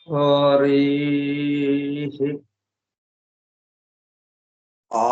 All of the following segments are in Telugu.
हरिः आ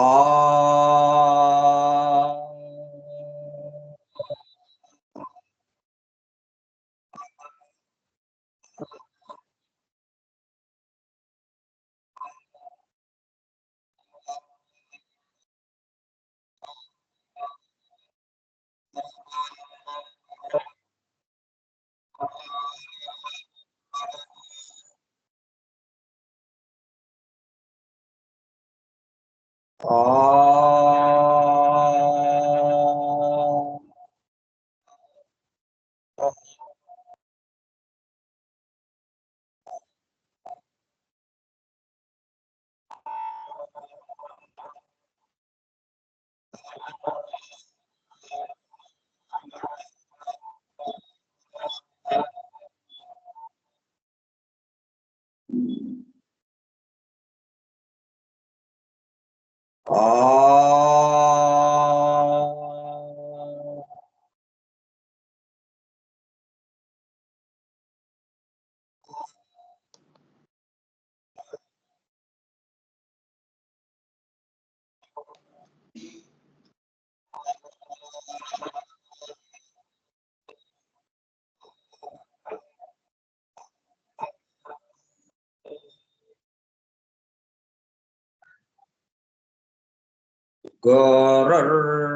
गुरुर्ब्रह्मा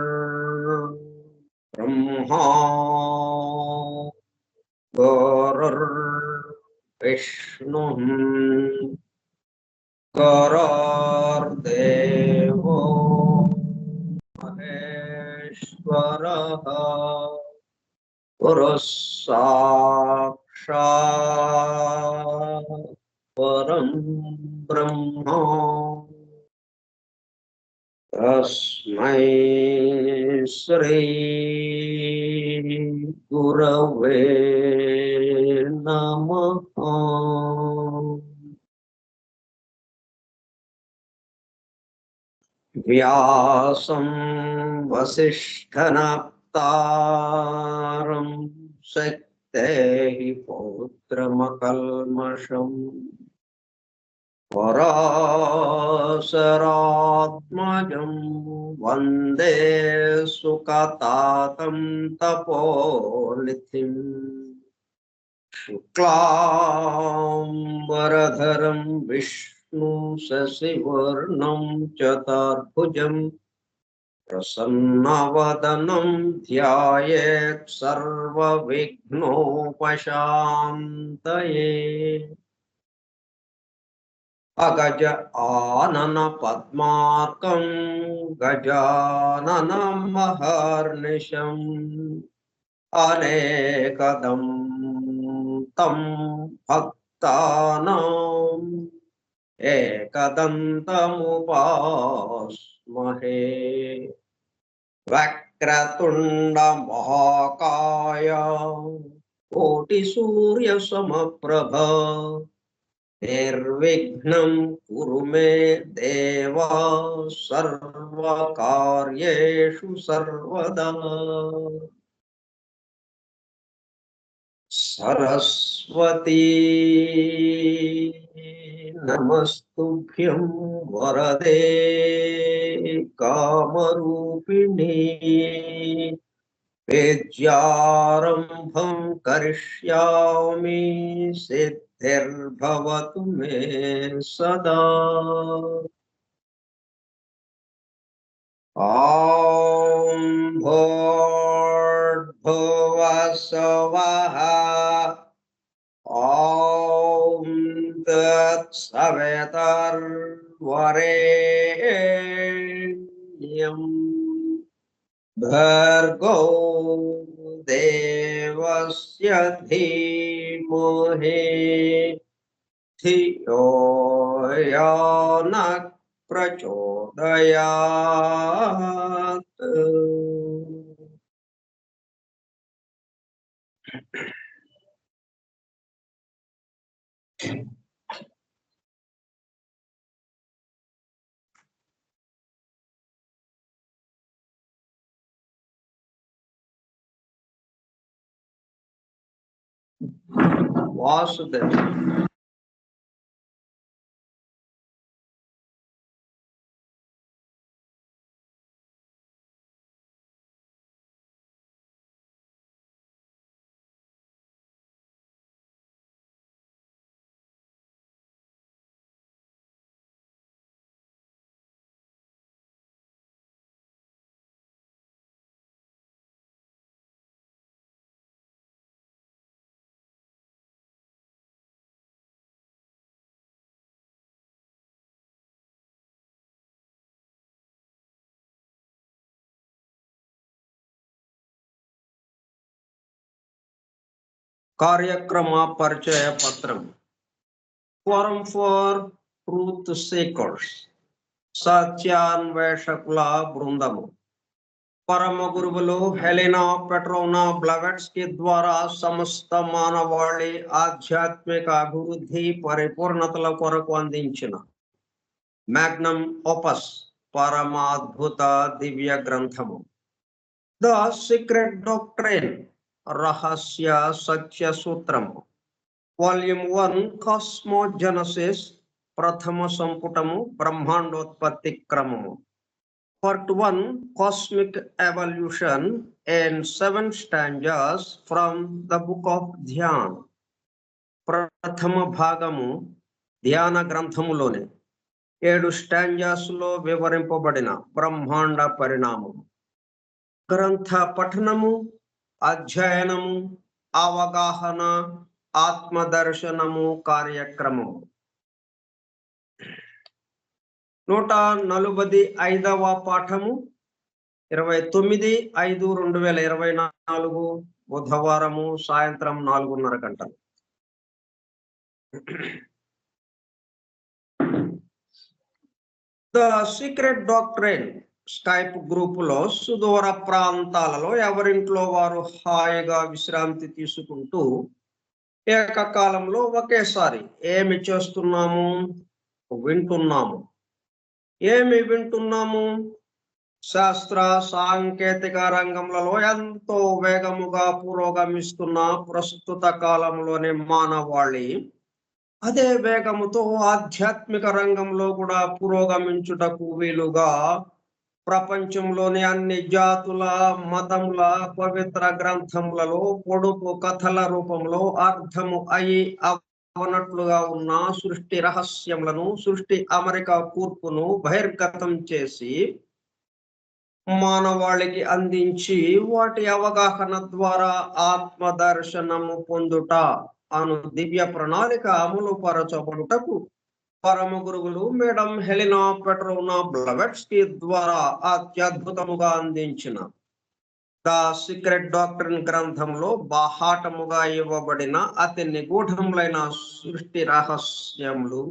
गुरुर्विष्णुः गुरुर्देवो महेश्वरः गुरुः साक्षात् परं ब्रह्म तस्मै श्री गुरवे नमः। व्यासं वसिष्ठनप्तारं शक्तेः पौत्रमकल्मषम् पराशरात्मजं वन्दे सुकतातं तपोनिधिम् शुक्लाम्बरधरं विष्णु शशिवर्णं चतुर्भुजं प्रसन्नवदनं ध्यायेत् सर्वविघ्नोपशान्तये। अगज आनन पद्मार्कं गजाननं महर्निशम् अनेकदं तं भक्तानाम् एकदन्तमुपास्महे। वक्रतुण्डमहाकाय कोटिसूर्यसमप्रभ निर्विघ्नं कुरु मे देव सर्वकार्येषु सर्वदा। सरस्वती नमस्तुभ्यं वरदे कामरूपिणी विद्यारम्भं करिष्यामि सिद्धिर्भवतु मे सदा। ॐ भूर्भुवस्सुवः ॐ तत्सवितुर्वरेण्यं भर्गो देवस्य धीमहि धियो यो नः प्रचोदयात्। वासुदेव కార్యక్రమ పరిచయ పత్రం. ఫోరం ఫర్ ట్రూత్ సీకర్స్, సత్యాన్వేషకుల బృందము. పరమ గురువులు హెలినా పెట్రోవ్నా బ్లవెట్స్కీ ద్వారా సమస్త మానవాళి ఆధ్యాత్మిక అభివృద్ధి పరిపూర్ణతల కొరకు అందించిన మ్యాగ్నమ్ ఓపస్ పరమాద్భుత దివ్య గ్రంథము ద సీక్రెట్ డాక్ట్రైన్, రహస్య సత్య సూత్రము, వాల్యూమ్ 1 కాస్మోజెనసిస్, ప్రథమ సంపుటము బ్రహ్మాండోత్పత్తి క్రమము. Part 1 Cosmic Evolution in 7 stanzas from the book of Dhyan. ప్రథమ భాగము ధ్యాన గ్రంథములోని 7 స్టాంజాస్ లో వివరింపబడిన బ్రహ్మాండ పరిణామము. గ్రంథ పఠనము, అధ్యయనము, అవగాహన, ఆత్మదర్శనము కార్యక్రమము. 145వ పాఠము 29/5/2024 బుధవారము సాయంత్రం 4:30 గంటలు. ద సీక్రెట్ డాక్ట్రైన్ స్కైప్ గ్రూపులో సుదూర ప్రాంతాలలో ఎవరింట్లో వారు హాయిగా విశ్రాంతి తీసుకుంటూ ఏకకాలంలో ఒకేసారి ఏమి చేస్తున్నాము? వింటున్నాము. ఏమి వింటున్నాము? శాస్త్ర సాంకేతిక రంగంలో ఎంతో వేగముగా పురోగమిస్తున్న ప్రస్తుత కాలంలోని మానవాళి అదే వేగముతో ఆధ్యాత్మిక రంగంలో కూడా పురోగమించుటకు వీలుగా ప్రపంచంలోని అన్ని జాతుల మతముల పవిత్ర గ్రంథములలో పొడుపు కథల రూపంలో అర్థము అవనట్లుగా ఉన్న సృష్టి రహస్యములను, సృష్టి అమరిక కూర్పును బహిర్గతం చేసి మానవాళికి అందించి వాటి అవగాహన ద్వారా ఆత్మదర్శనము పొందుట అను దివ్య ప్రణాళిక అమలు పరచబడుటకు పరమ గురువులు మేడం హెలినా పెట్రోవ్నా బ్లవెట్స్కీ ద్వారా అత్యద్భుతముగా అందించిన ద సీక్రెట్ డాక్ట్రైన్ గ్రంథంలో బాహాటముగా ఇవ్వబడిన అతి నిగూఢములైన సృష్టి రహస్యములు,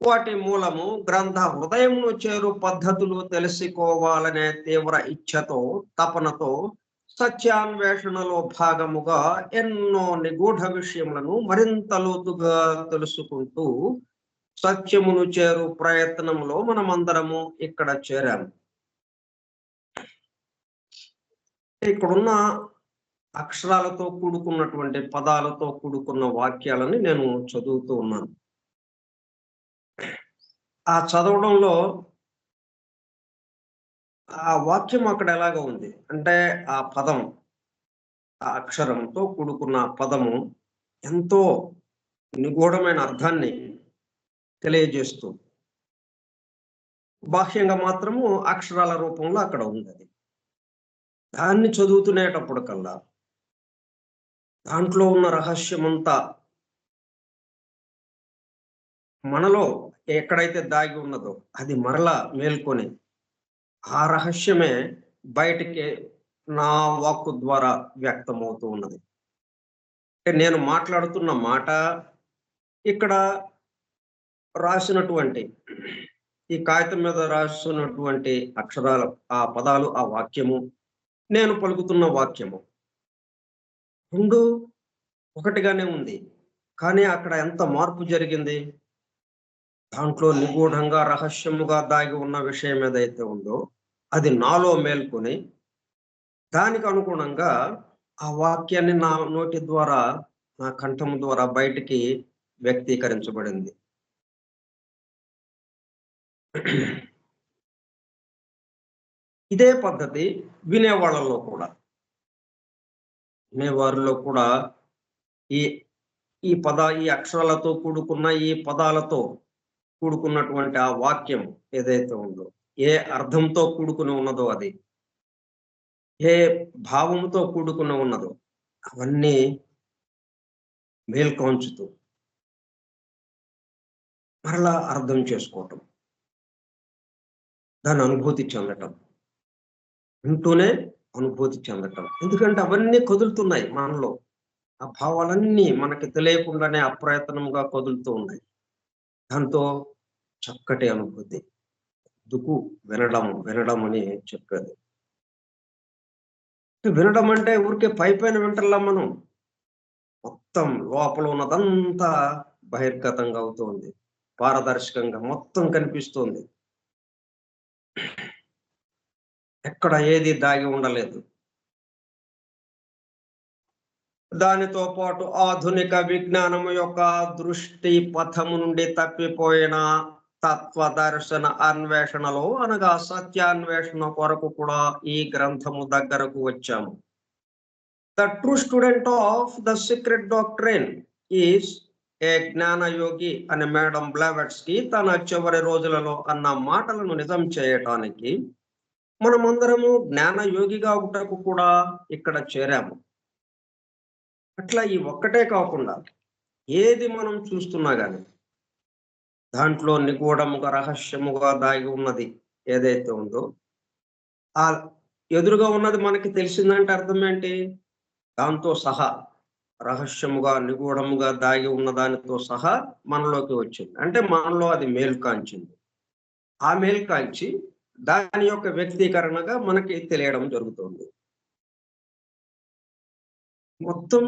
వాటి మూలము, గ్రంథ హృదయమును చేరు పద్ధతులు తెలుసుకోవాలనే తీవ్ర ఇచ్ఛతో, తపనతో సత్యాన్వేషణలో భాగముగా ఎన్నో నిగూఢ విషయములను మరింత లోతుగా తెలుసుకుంటూ సత్యమును చేరు ప్రయత్నంలో మనమందరము ఇక్కడ చేరాము. ఇక్కడున్న అక్షరాలతో కూడుకున్నటువంటి పదాలతో కూడుకున్న వాక్యాలని నేను చదువుతూ ఉన్నాను. ఆ చదవడంలో ఆ వాక్యం అక్కడ ఎలాగ ఉంది అంటే, ఆ పదం, ఆ అక్షరంతో కూడుకున్న పదము ఎంతో నిగూఢమైన అర్థాన్ని తెలియజేస్తూ, బాహ్యంగా మాత్రము అక్షరాల రూపంలో అక్కడ ఉంది. అది దాన్ని చదువుతునేటప్పుడు కల్లా దాంట్లో ఉన్న రహస్యమంతా మనలో ఎక్కడైతే దాగి ఉన్నదో అది మరలా మేల్కొని ఆ రహస్యమే బయటికి నా వాక్కు ద్వారా వ్యక్తమవుతూ ఉన్నది. అంటే నేను మాట్లాడుతున్న మాట, ఇక్కడ రాసినటువంటి ఈ కాగితం మీద రాసినటువంటి అక్షరాలు, ఆ పదాలు, ఆ వాక్యము, నేను పలుకుతున్న వాక్యము రెండు ఒకటిగానే ఉంది. కానీ అక్కడ ఎంత మార్పు జరిగింది? దాంట్లో నిగూఢంగా రహస్యముగా దాగి ఉన్న విషయం ఏదైతే ఉందో అది నాలో మేల్కొని దానికి అనుగుణంగా ఆ వాక్యాన్ని నా నోటి ద్వారా, నా కంఠము ద్వారా బయటికి వ్యక్తీకరించబడింది. ఇదే పద్ధతి వినేవాళ్ళలో కూడా, వినేవారిలో కూడా ఈ ఈ అక్షరాలతో కూడుకున్న ఈ పదాలతో కూడుకున్నటువంటి ఆ వాక్యం ఏదైతే ఉందో, ఏ అర్థంతో కూడుకుని ఉన్నదో, అది ఏ భావంతో కూడుకుని ఉన్నదో అవన్నీ మేల్కొంచుతూ మరలా అర్థం చేసుకోవటం, దాన్ని అనుభూతి చెందటం, వింటూనే అనుభూతి చెందటం. ఎందుకంటే అవన్నీ కదులుతున్నాయి మనలో. ఆ భావాలన్నీ మనకి తెలియకుండానే అప్రయత్నంగా కదులుతూ ఉన్నాయి. దాంతో చక్కటి అనుభూతి. దుకు వినడం, వినడం అని చెప్పేది. వినడం అంటే ఊరికే పైపైన వింటల్లా మనం. మొత్తం లోపల ఉన్నదంతా బహిర్గతంగా అవుతుంది. పారదర్శకంగా మొత్తం కనిపిస్తుంది. ఎక్కడ ఏది దాగి ఉండలేదు. దానితో పాటు ఆధునిక విజ్ఞానం యొక్క దృష్టి పథము నుండి తప్పిపోయిన తత్వదర్శన అన్వేషణలో అనగా సత్యాన్వేషణ కొరకు కూడా ఈ గ్రంథము దగ్గరకు వచ్చాము. The true student of the secret doctrine is a జ్ఞాన యోగి అని మేడం బ్లావెట్స్కి తన చివరి రోజులలో అన్న మాటలను నిజం చేయటానికి మనమందరము జ్ఞాన యోగిగా ఒకటకు కూడా ఇక్కడ చేరాము. అట్లా ఈ ఒక్కటే కాకుండా ఏది మనం చూస్తున్నా గాని దాంట్లో నిగూఢముగా రహస్యముగా దాగి ఉన్నది ఏదైతే ఉందో ఆ ఎదురుగా ఉన్నది మనకి తెలిసిందంటే అర్థం ఏంటి? దాంతో సహా రహస్యముగా నిగూఢముగా దాగి ఉన్న దానితో సహా మనలోకి వచ్చింది. అంటే మనలో అది మేలు కాంచింది. ఆ మేలు కాంచి దాని యొక్క వ్యక్తీకరణగా మనకి తెలియడం జరుగుతుంది. మొత్తం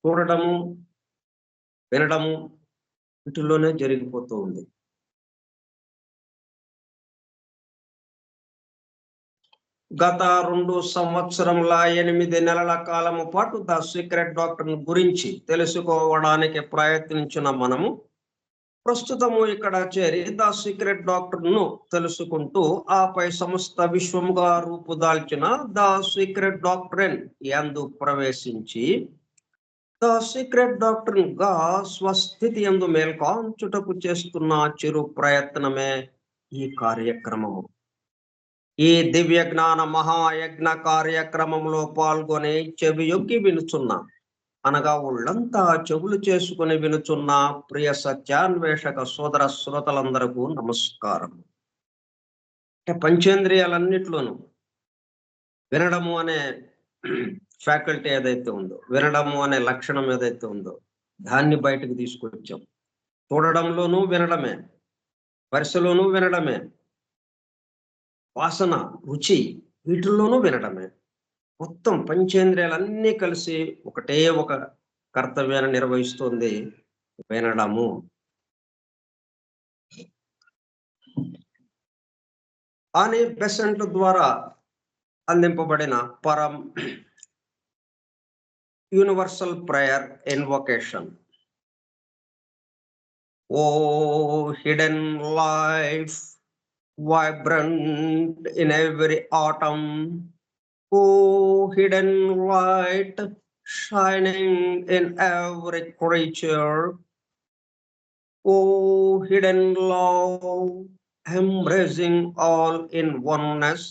చూడడము, వినడము వీటిల్లోనే జరిగిపోతూ ఉంది. గత 2 సంవత్సరముల 8 నెలల కాలము పాటు ద సీక్రెట్ డాక్టర్ గురించి తెలుసుకోవడానికి ప్రయత్నించిన మనము ప్రస్తుతము ఇక్కడ చేరి ద సీక్రెట్ డాక్టర్ను తెలుసుకుంటూ ఆపై సమస్త విశ్వముగా రూపుదాల్చిన ద సీక్రెట్ డాక్టరెన్ యందు ప్రవేశించి ద సీక్రెట్ డాక్టర్ గా స్వస్థితి యందు మేల్కాంచుటకు చేస్తున్న చిరు ప్రయత్నమే ఈ కార్యక్రమము. ఈ దివ్య జ్ఞాన మహాయజ్ఞ కార్యక్రమంలో పాల్గొని చెవియొగ్గి వినుచున్న అనగా ఒళ్ళంతా చెవులు చేసుకుని వినుచున్న ప్రియ సత్యాన్వేషక సోదర శ్రోతలందరకు నమస్కారం. అంటే పంచేంద్రియాలన్నిట్లోనూ వినడము అనే ఫ్యాకల్టీ ఏదైతే ఉందో, వినడము అనే లక్షణం ఏదైతే ఉందో దాన్ని బయటకు తీసుకొచ్చాం. చూడడంలోనూ వినడమే, స్పర్శలోనూ వినడమే, వాసన, రుచి వీటిల్లోనూ వినడమే. మొత్తం పంచేంద్రియాలన్నీ కలిసి ఒకటే ఒక కర్తవ్యాన్ని నిర్వహిస్తుంది, వినడము. అని బెసెంట్ ద్వారా అందింపబడిన పరం universal prayer invocation. O hidden life vibrant in every autumn, oh hidden light shining in every creature, oh hidden love embracing all in oneness,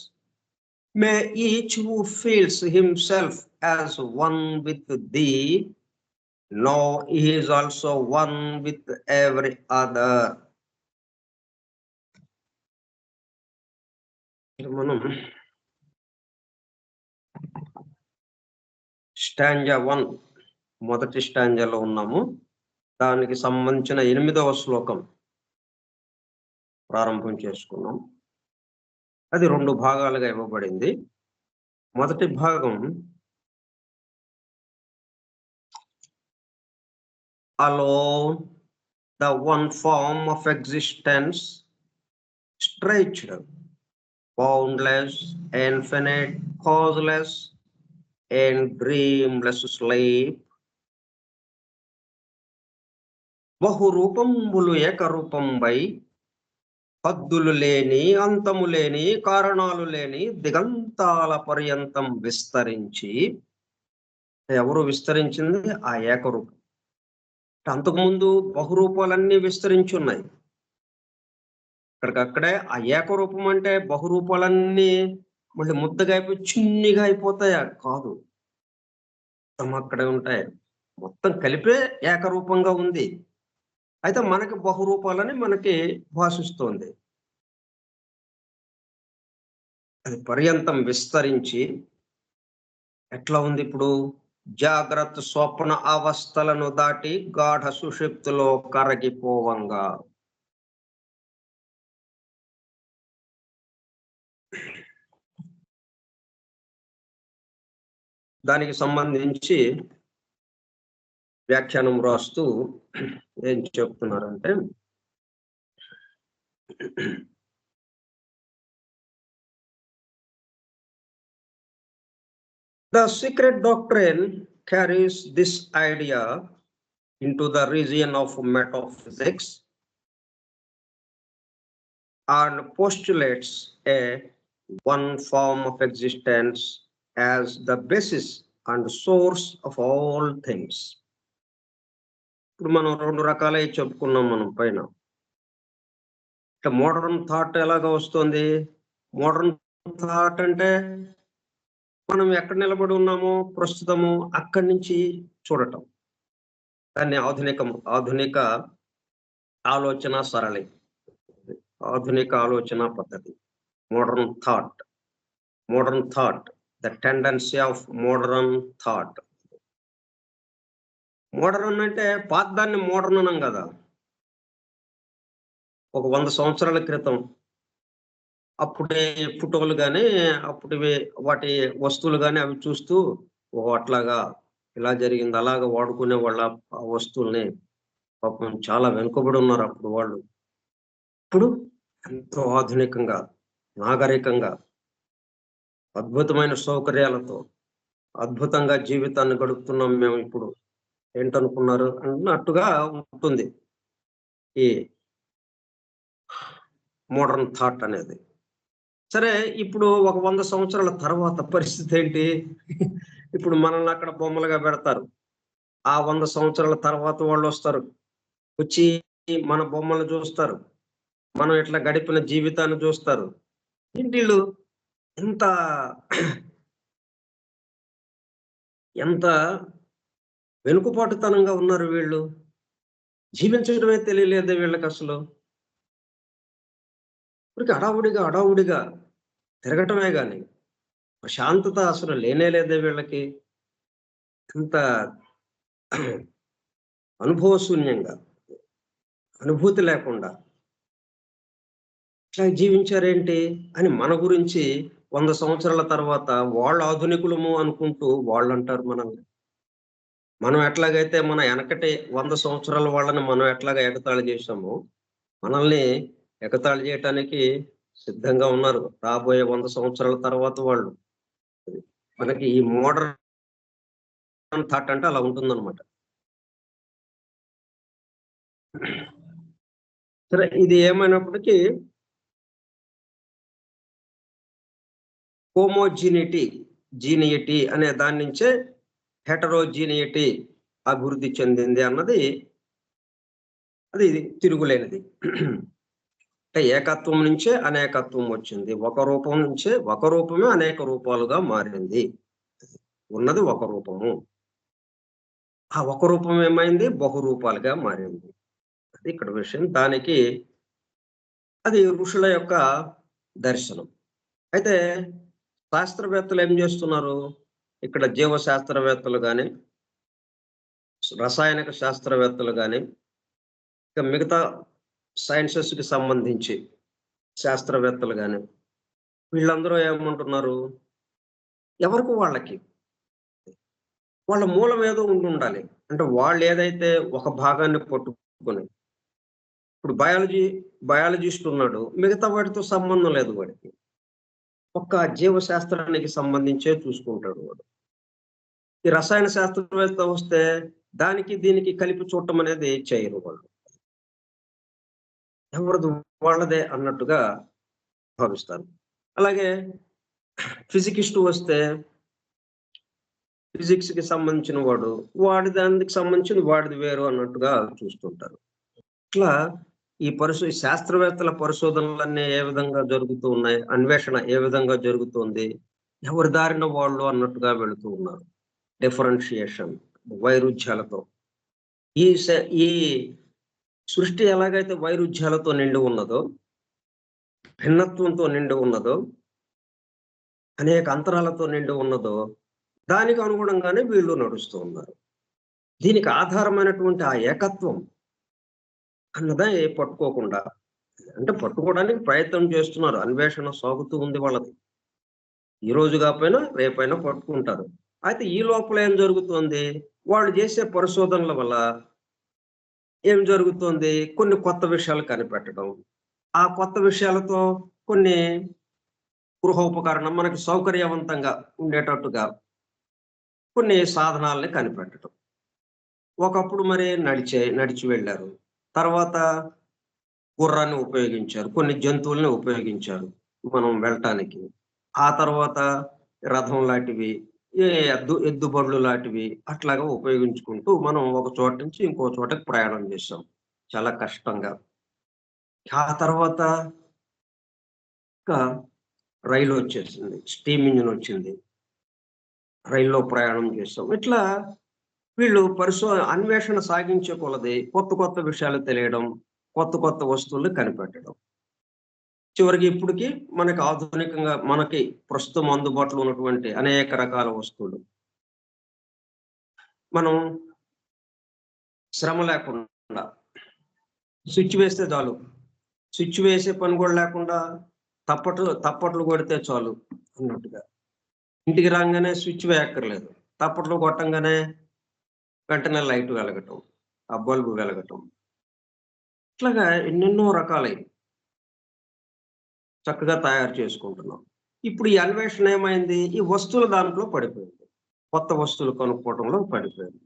may each who feels himself as one with thee know he is also one with every other. మనం స్టాంజా 1 మొదటి స్టాంజాలో ఉన్నాము. దానికి సంబంధించిన 8వ శ్లోకం ప్రారంభం చేసుకున్నాం. అది 2 భాగాలుగా ఇవ్వబడింది. మొదటి భాగం alone the one form of existence, stretched, boundless, infinite, causeless, and dreamless sleep. బహురూపంబులు ఏకరూపంబై హద్దులు లేని, అంతము లేని, కారణాలు లేని దిగంతాల పర్యంతం విస్తరించి. ఎవరు విస్తరించింది? ఆ ఏకరూపం. అంతకుముందు బహురూపాలన్నీ విస్తరించి ఉన్నాయి. అక్కడికక్కడే ఆ ఏకరూపం అంటే బహురూపాలన్నీ మళ్ళీ ముద్దగా అయిపోయి చిన్నిగా అయిపోతాయా? కాదు, మొత్తం అక్కడే ఉంటాయి. మొత్తం కలిపే ఏకరూపంగా ఉంది. అయితే మనకి బహురూపాలని మనకి భాషిస్తోంది. అది పర్యంతం విస్తరించి ఎట్లా ఉంది ఇప్పుడు? జాగ్రత్త స్వప్న అవస్థలను దాటి గాఢ సుషుప్తిలో కరగిపోవంగా. దానికి సంబంధించి వ్యాఖ్యానం రాస్తూ ఏం చెప్తున్నారంటే, the secret doctrine carries this idea into the region of metaphysics and postulates a one form of existence as the basis and source of all things. ఇప్పుడు మనం 2 రకాలై చెప్పుకున్నాం మనం పైన. మోడర్న్ థాట్ ఎలాగా వస్తుంది? మోడర్న్ థాట్ అంటే మనం ఎక్కడ నిలబడి ఉన్నామో ప్రస్తుతము అక్కడి నుంచి చూడటం. దాన్ని ఆధునిక ఆలోచన సరళి, ఆధునిక ఆలోచన పద్ధతి. Modern thought, the tendency of modern thought. Modern అంటే పాతదాన్ని మోడర్న్ అనం కదా. ఒక 100 సంవత్సరాల క్రితం అప్పుడే ఫోటోలు కానీ అప్పుడు వాటి వస్తువులు కానీ అవి చూస్తూ అట్లాగా ఇలా జరిగింది అలాగా వాడుకునే వాళ్ళ ఆ వస్తువుల్ని. పాపం చాలా వెనుకబడి ఉన్నారు అప్పుడు వాళ్ళు. ఇప్పుడు ఎంతో ఆధునికంగా, నాగరికంగా, అద్భుతమైన సౌకర్యాలతో అద్భుతంగా జీవితాన్ని గడుపుతున్నాం మేము ఇప్పుడు. ఏంటనుకున్నారు అన్నట్టుగా ఉంటుంది ఈ మోడర్న్ థాట్ అనేది. సరే, ఇప్పుడు ఒక 100 సంవత్సరాల తర్వాత పరిస్థితి ఏంటి? ఇప్పుడు మనల్ని అక్కడ బొమ్మలుగా పెడతారు. ఆ 100 సంవత్సరాల తర్వాత వాళ్ళు వస్తారు, వచ్చి మన బొమ్మలు చూస్తారు, మనం ఇట్లా గడిపిన జీవితాన్ని చూస్తారు. వీళ్ళు ఎంత ఎంత వెనుకబాటుతనంగా ఉన్నారు వీళ్ళు. జీవించడమే తెలియలేదు వీళ్ళకి అసలు. ఇప్పటికి హడావుడిగా తిరగటమే గాని ప్రశాంతత అసలు లేనే లేదే వీళ్ళకి. ఎంత అనుభవశూన్యంగా, అనుభూతి లేకుండా ఇట్లా జీవించారేంటి అని మన గురించి 100 సంవత్సరాల తర్వాత వాళ్ళు ఆధునికులము అనుకుంటూ వాళ్ళు అంటారు మనల్ని. మనం ఎట్లాగైతే మన వెనకటి 100 సంవత్సరాల వాళ్ళని మనం ఎట్లాగా ఎగతాళి చేశామో, మనల్ని ఎగతాళి చేయటానికి సిద్ధంగా ఉన్నారు రాబోయే 100 సంవత్సరాల తర్వాత వాళ్ళు. మనకి ఈ మోడర్న్ థాట్ అంటే అలా ఉంటుందన్నమాట. సరే, ఇది ఏమైనప్పటికీ జీనియటీ అనే దాని నుంచే హెటరోజీనియటీ అభివృద్ధి చెందింది అన్నది అది తిరుగులేనిది. అంటే ఏకత్వం నుంచే అనేకత్వం వచ్చింది. ఒక రూపం నుంచే ఒక రూపమే అనేక రూపాలుగా మారింది. ఉన్నది ఒక రూపము, ఆ ఒక రూపం ఏమైంది? బహురూపాలుగా మారింది. అది ఇక్కడ విషయం. దానికి అది ఋషుల యొక్క దర్శనం. అయితే శాస్త్రవేత్తలు ఏం చేస్తున్నారు? ఇక్కడ జీవ శాస్త్రవేత్తలు కానీ, రసాయనిక శాస్త్రవేత్తలు కానీ, ఇక మిగతా సైన్సెస్ కి సంబంధించి శాస్త్రవేత్తలు కానీ, వీళ్ళందరూ ఏమంటున్నారు? ఎవరికి వాళ్ళకి వాళ్ళ మూలం ఏదో ఉండాలి. అంటే వాళ్ళు ఏదైతే ఒక భాగాన్ని పట్టుకొని, ఇప్పుడు బయాలజిస్ట్ ఉన్నాడు, మిగతా వాటితో సంబంధం లేదు వాడికి. ఒక్క జీవశాస్త్రానికి సంబంధించే చూసుకుంటాడు వాడు. ఈ రసాయన శాస్త్రవేత్త వస్తే దానికి దీనికి కలిపి చూడటం అనేది చేయరు వాళ్ళు. ఎవరిది వాళ్ళదే అన్నట్టుగా భావిస్తారు. అలాగే ఫిజికిస్ట్ వస్తే ఫిజిక్స్ కి సంబంధించిన వాడి దానికి సంబంధించిన వాడిది వేరు అన్నట్టుగా చూస్తుంటారు. ఇట్లా ఈ శాస్త్రవేత్తల పరిశోధనలన్నీ ఏ విధంగా జరుగుతూ ఉన్నాయి, అన్వేషణ ఏ విధంగా జరుగుతుంది, ఎవరి దారిన వాళ్ళు అన్నట్టుగా వెళుతూ ఉన్నారు. డిఫరెన్షియేషన్, వైరుధ్యాలతో. ఈ సృష్టి ఎలాగైతే వైరుధ్యాలతో నిండి ఉన్నదో, భిన్నత్వంతో నిండి ఉన్నదో, అనేక అంతరాలతో నిండి ఉన్నదో, దానికి అనుగుణంగానే వీళ్ళు నడుస్తూ ఉన్నారు. దీనికి ఆధారమైనటువంటి ఆ ఏకత్వం అన్నదే పట్టుకోకుండా అంటే పట్టుకోవడానికి ప్రయత్నం చేస్తున్నారు. అన్వేషణ సాగుతూ ఉంది వాళ్ళది. ఈ రోజు కాకపోయినా రేపైనా పట్టుకుంటారు. అయితే ఈ లోపల ఏం జరుగుతోంది? వాళ్ళు చేసే పరిశోధనల వల్ల ఏం జరుగుతోంది? కొన్ని కొత్త విషయాలు కనిపెట్టడం. ఆ కొత్త విషయాలతో కొన్ని గృహోపకరణం మనకు సౌకర్యవంతంగా ఉండేటట్టుగా కొన్ని సాధనాల్ని కనిపెట్టడం. ఒకప్పుడు మరి నడిచి వెళ్లారు. తర్వాత గుర్రాన్ని ఉపయోగించారు. కొన్ని జంతువుల్ని ఉపయోగించారు మనం వెళ్ళటానికి. ఆ తర్వాత రథం లాంటివి, ఎద్దు బండ్లు లాంటివి అట్లాగా ఉపయోగించుకుంటూ మనం ఒక చోట నుంచి ఇంకో చోటకి ప్రయాణం చేశాం. చాలా కష్టంగా. ఆ తర్వాత ఇంకా రైలొచ్చేసింది. స్టీమ్ ఇంజిన్ వచ్చింది. రైల్లో ప్రయాణం చేసాం. ఇట్లా వీళ్ళు అన్వేషణ సాగించే కొలది కొత్త కొత్త విషయాలు తెలియడం, కొత్త కొత్త వస్తువుల్ని కనిపెట్టడం. చివరికి ఇప్పటికి మనకి ఆధునికంగా మనకి ప్రస్తుతం అందుబాటులో ఉన్నటువంటి అనేక రకాల వస్తువులు. మనం శ్రమ లేకుండా స్విచ్ వేస్తే చాలు. స్విచ్ వేసే పని కూడా లేకుండా తప్పట్లు కొడితే చాలు అన్నట్టుగా. ఇంటికి రాంగానే స్విచ్ వేయక్కర్లేదు. తప్పట్లు కొట్టంగానే వెంటనే లైట్ వెలగటం. ఆ బల్బు వెలగటం. ఇట్లాగా ఎన్నెన్నో రకాలయి చక్కగా తయారు చేసుకుంటున్నాం. ఇప్పుడు ఈ అన్వేషణ ఏమైంది? ఈ వస్తువుల దాంట్లో పడిపోయింది. కొత్త వస్తువులు కనుక్కోవడంలో పడిపోయింది.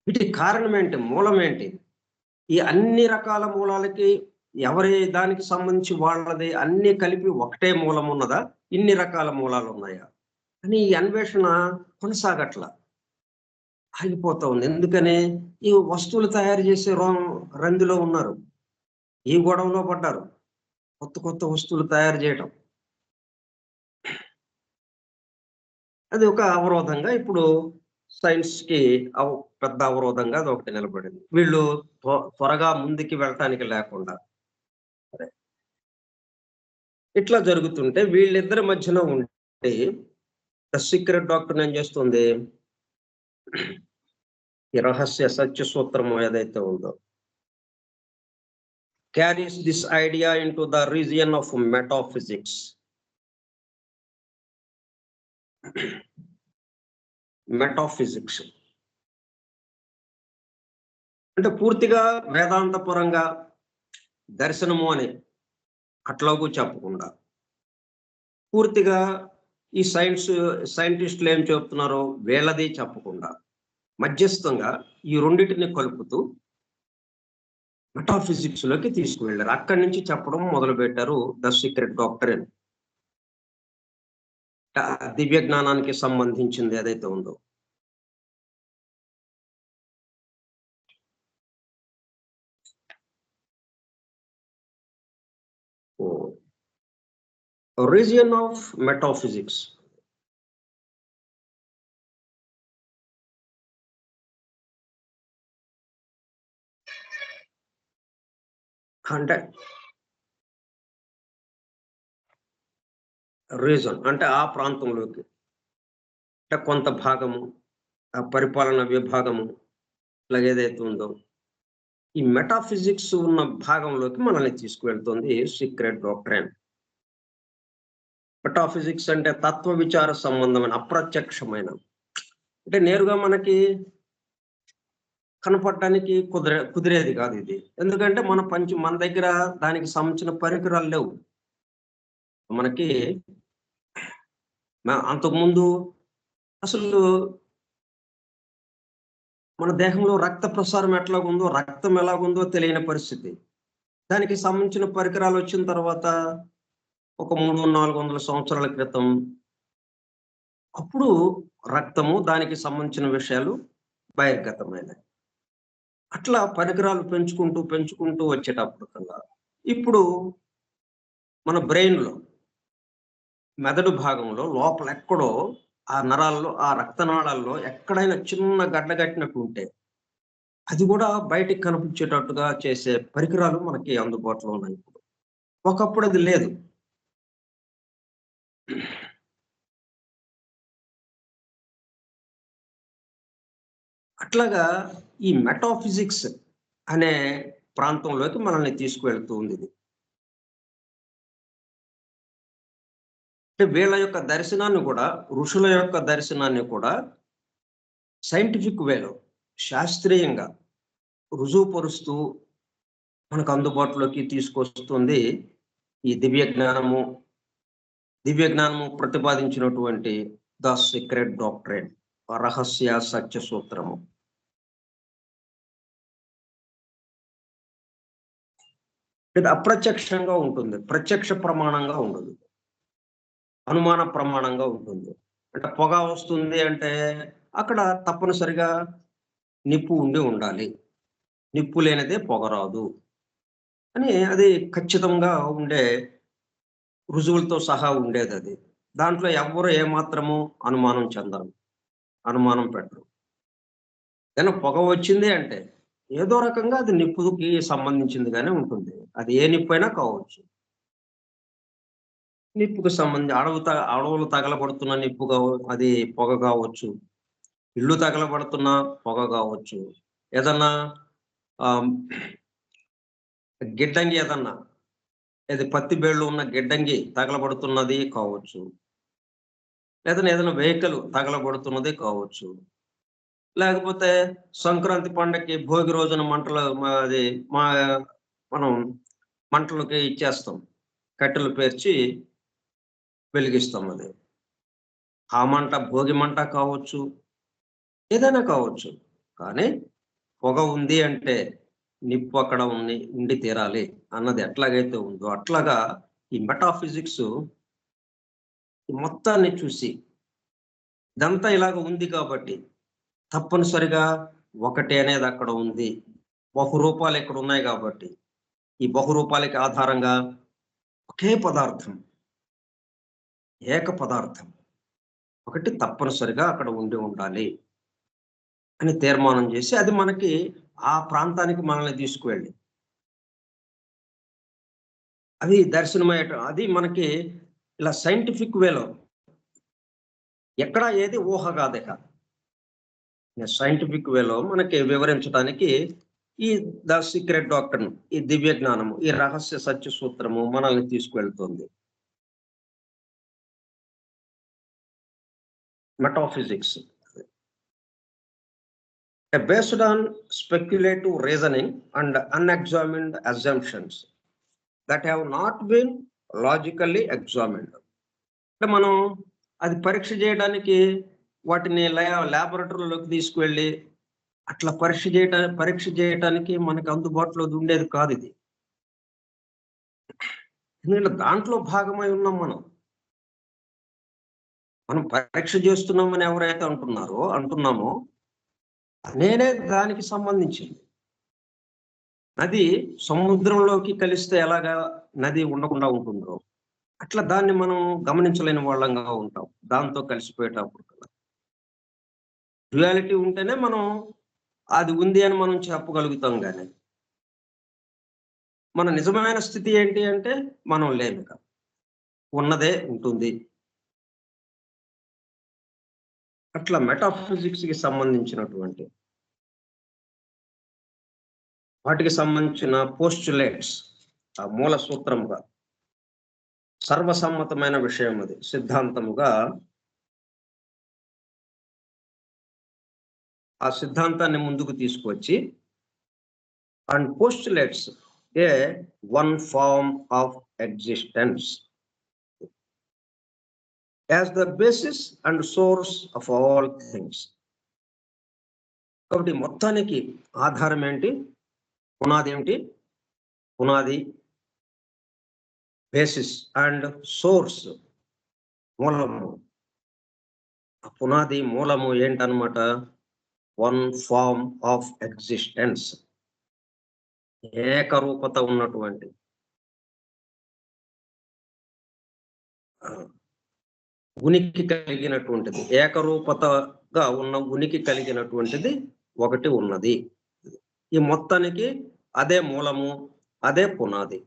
వీటికి కారణమేంటి? మూలమేంటి? ఈ అన్ని రకాల మూలాలకి ఎవరి దానికి సంబంధించి వాళ్ళది అన్నీ కలిపి ఒకటే మూలం ఉన్నదా? ఇన్ని రకాల మూలాలున్నాయా? అని ఈ అన్వేషణ కొనసాగట్ల. ఆగిపోతా ఉంది. ఎందుకని? ఈ వస్తువులు తయారు చేసే రందిలో ఉన్నారు. ఈ గొడవలో పడ్డారు. కొత్త కొత్త వస్తువులు తయారు చేయటం. అది ఒక అవరోధంగా ఇప్పుడు సైన్స్‌కి పెద్ద అవరోధంగా అదొకటి నిలబడింది. వీళ్ళు త్వరగా ముందుకి వెళ్ళటానికి లేకుండా. సరే. ఇట్లా జరుగుతుంటే వీళ్ళిద్దరి మధ్యన ఉండి 'ద సీక్రెట్ డాక్టర్' ఏం చేస్తుంది? ఈ రహస్య సత్య సూత్రం ఏదైతే ఉందో carries this idea into the region of metaphysics. Metaphysics అంటే పూర్తిగా వేదాంతపరంగా దర్శనము అని అట్లాగూ చెప్పకుండా, పూర్తిగా ఈ సైంటిస్టులు ఏం చెప్తున్నారో వీళ్ళది చెప్పకుండా, మధ్యస్థంగా ఈ రెండిటిని కలుపుతూ మెటాఫిజిక్స్‌లోకి తీసుకువెళ్లారు. అక్కడి నుంచి చెప్పడం మొదలుపెట్టారు 'ద సీక్రెట్ డాక్టర్' అని. దివ్య జ్ఞానానికి సంబంధించింది ఏదైతే ఉందో. ఓహ్! Region of metaphysics. అంటే రీజన్ అంటే ఆ ప్రాంతంలోకి. అంటే కొంత భాగము, ఆ పరిపాలన విభాగము ఇలాగేదైతే ఉందో, ఈ మెటాఫిజిక్స్ ఉన్న భాగంలోకి మనల్ని తీసుకువెళ్తుంది సీక్రెట్ డాక్ట్రైన్. మెటాఫిజిక్స్ అంటే తత్వ విచార సంబంధమైన అప్రత్యక్షమైన అంటే నేరుగా మనకి కనపడటానికి కుదిరేది కాదు ఇది. ఎందుకంటే మన దగ్గర దానికి సంబంధించిన పరికరాలు లేవు. మనకి అంతకుముందు అసలు మన దేహంలో రక్త ప్రసారం ఎట్లాగుందో, రక్తం ఎలాగుందో తెలియని పరిస్థితి. దానికి సంబంధించిన పరికరాలొచ్చిన తర్వాత ఒక 300, 400 సంవత్సరాల క్రితం అప్పుడు రక్తము, దానికి సంబంధించిన విషయాలు బహిర్గతమైనాయి. అట్లా పరికరాలు పెంచుకుంటూ వచ్చేటప్పటికల్లా ఇప్పుడు మన బ్రెయిన్‌లో, మెదడు భాగంలో లోపలెక్కడో ఆ నరాల్లో, ఆ రక్తనాళాల్లో ఎక్కడైనా చిన్న గడ్డ కట్టినట్టు ఉంటే, అది గూడా బయటికి కనిపించేటట్టుగా చేసే పరికరాలు మనకి అందుబాటులో ఉన్నాయి ఇప్పుడు. ఒకప్పుడు అది లేదు. అట్లాగా ఈ మెటాఫిజిక్స్ అనే ప్రాంతంలోకి మనల్ని తీసుకువెళ్తూ ఉంది ఇది. అంటే వీళ్ళ యొక్క దర్శనాన్ని కూడా, ఋషుల యొక్క దర్శనాన్ని కూడా సైంటిఫిక్ వేలో, శాస్త్రీయంగా రుజువుపరుస్తూ మనకు అందుబాటులోకి తీసుకొస్తుంది ఈ దివ్య జ్ఞానము ప్రతిపాదించినటువంటి ద సీక్రెట్ డాక్ట్రైన్, రహస్య సత్య సూత్రము. ఇది అప్రత్యక్షంగా ఉంటుంది, ప్రత్యక్ష ప్రమాణంగా ఉండదు, అనుమాన ప్రమాణంగా ఉంటుంది. అంటే పొగ వస్తుంది అంటే అక్కడ తప్పనిసరిగా నిప్పు ఉండి ఉండాలి, నిప్పు లేనిదే పొగ రాదు అని అది ఖచ్చితంగా ఉండే రుజువులతో సహా ఉండేది అది. దాంట్లో ఎవ్వరు ఏమాత్రము అనుమానం చెందరు, అనుమానం పెట్టరు. ఏదైనా పొగ వచ్చింది అంటే ఏదో రకంగా అది నిప్పుకి సంబంధించిందిగానే ఉంటుంది. అది ఏ నిప్పైనా కావచ్చు. నిప్పుకి సంబంధించి అడవులు తగలబడుతున్న నిప్పు అది పొగ కావచ్చు. ఇల్లు తగలబడుతున్న పొగ కావచ్చు. ఏదన్నా ఆహ్, గిడ్డంగి ఏదన్నా, ఏది పత్తి బేళ్ళు ఉన్న గిడ్డంగి తగలబడుతున్నది కావచ్చు. ఏదైనా వెహికల్ తగలబడుతున్నది కావచ్చు. లేకపోతే సంక్రాంతి పండగకి భోగి రోజున మంటలు అది మా మనం మంటలకి ఇచ్చేస్తాం. కట్టెలు పేర్చి వెలిగిస్తాం అది. ఆ మంట భోగి మంట కావచ్చు, ఏదైనా కావచ్చు. కానీ పొగ ఉంది అంటే నిప్పు అక్కడ ఉండి తీరాలి అన్నది ఎట్లాగైతే ఉందో, అట్లాగా ఈ మెటాఫిజిక్స్ మొత్తాన్ని చూసి ఇదంతా ఇలాగ ఉంది కాబట్టి తప్పనిసరిగా ఒకటి అనేది అక్కడ ఉంది. బహురూపాలు ఇక్కడ ఉన్నాయి కాబట్టి, ఈ బహురూపాలకి ఆధారంగా ఒకే పదార్థం, ఏక పదార్థం ఒకటి తప్పనిసరిగా అక్కడ ఉండాలి అని తీర్మానం చేసి, అది మనకి ఆ ప్రాంతానికి మనల్ని తీసుకువెళ్ళి, అది మనకి ఇలా సైంటిఫిక్ వేలో ఎక్కడ ఏది ఊహ కాదిక. సైంటిఫిక్ వేలో మనకి వివరించడానికి ఈ ద సీక్రెట్ డాక్టర్‌ను, ఈ దివ్య జ్ఞానము, ఈ రహస్య సత్య సూత్రము మనల్ని తీసుకువెళ్తుంది. Metaphysics. Based on speculative reasoning and unexamined assumptions that have not been logically examined. అంటే మనం అది పరీక్ష చేయడానికి వాటిని లాబొరేటరీలోకి తీసుకువెళ్ళి అట్లా పరీక్ష చేయటానికి మనకు అందుబాటులో ఉండేది కాదు ఇది. ఎందుకంటే దాంట్లో భాగమై ఉన్నాం మనం. మనం పరీక్ష చేస్తున్నామని ఎవరైతే అంటున్నామో నేనే దానికి సంబంధించింది. నది సముద్రంలోకి కలిస్తే ఎలాగా నది ఉండకుండా ఉంటుందో, అట్లా దాన్ని మనం గమనించలేని వాళ్ళంగా ఉంటాం. దాంతో కలిసిపోయేటప్పుడు రియాలిటీ ఉంటేనే మనం అది ఉంది అని మనం చెప్పగలుగుతాం గాని, మన నిజమైన స్థితి ఏంటి అంటే మనం లేమిక. ఉన్నదే ఉంటుంది. అట్లా మెటాఫిజిక్స్‌కి సంబంధించినటువంటి వాటికి సంబంధించిన పోస్టులేట్స్, ఆ మూల సూత్రముగా సర్వసమ్మతమైన విషయం అది. సిద్ధాంతముగా ఆ సిద్ధాంతాన్ని ముందుకు తీసుకొచ్చి and postulates a one form of existence as the basis and source of all things. కాబట్టి మొత్తానికి ఆధారం ఏంటి? పునాది ఏమిటి? పునాది, బేసిస్ అండ్ సోర్స్, మూలము. ఆ పునాది మూలము ఏంటన్నమాట? వన్ ఫార్మ్ ఆఫ్ ఎగ్జిస్టెన్స్, ఏకరూపత ఉన్నటువంటి ఉనికి కలిగినటువంటిది, ఏకరూపతగా ఉన్న ఉనికి కలిగినటువంటిది ఒకటి ఉన్నది. ఈ మొత్తానికి అదే మూలము, అదే పునాది.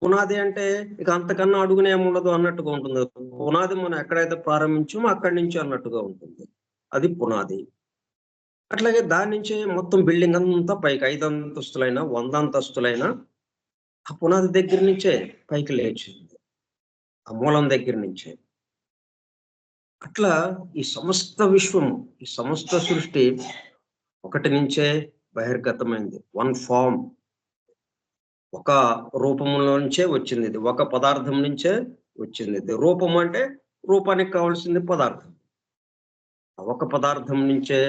పునాది అంటే ఇక అంతకన్నా అడుగునేముండదు అన్నట్టుగా ఉంటుంది. పునాది మనం ఎక్కడైతే ప్రారంభించామో అక్కడి నుంచి అన్నట్టుగా ఉంటుంది. అది పునాది. అట్లాగే దాని నుంచే మొత్తం బిల్డింగ్ అంతా పైకి 5 అంతస్తులైన, 100 అంతస్తులైన ఆ పునాది దగ్గర నుంచే పైకి లేచింది. ఆ మూలం దగ్గర నుంచే. అట్లా ఈ సమస్త విశ్వము, ఈ సమస్త సృష్టి ఒకటి నుంచే బహిర్గతమైంది. One form. ఒక రూపంలో నుంచే వచ్చిందిది. ఒక పదార్థం నుంచే వచ్చిందిది. రూపం అంటే రూపానికి కావాల్సింది పదార్థం. ఆ ఒక పదార్థం నుంచే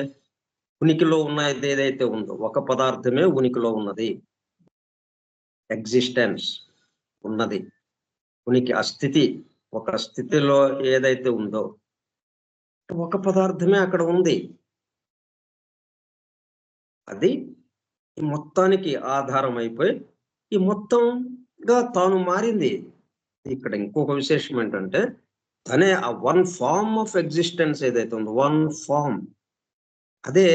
ఉనికిలో ఉన్నది ఏదైతే ఉందో, ఒక పదార్థమే ఉనికిలో ఉన్నది. ఎగ్జిస్టెన్స్ ఉన్నది. ఉనికి, ఆ స్థితి, ఒక స్థితిలో ఏదైతే ఉందో, ఒక పదార్థమే అక్కడ ఉంది. అది ఈ మొత్తానికి ఆధారం అయిపోయి, ఈ మొత్తంగా తాను మారింది. ఇక్కడ ఇంకొక విశేషం ఏంటంటే, తనే ఆ వన్ ఫార్మ్ ఆఫ్ ఎగ్జిస్టెన్స్ ఏదైతే ఉందో, వన్ ఫార్మ్ అదే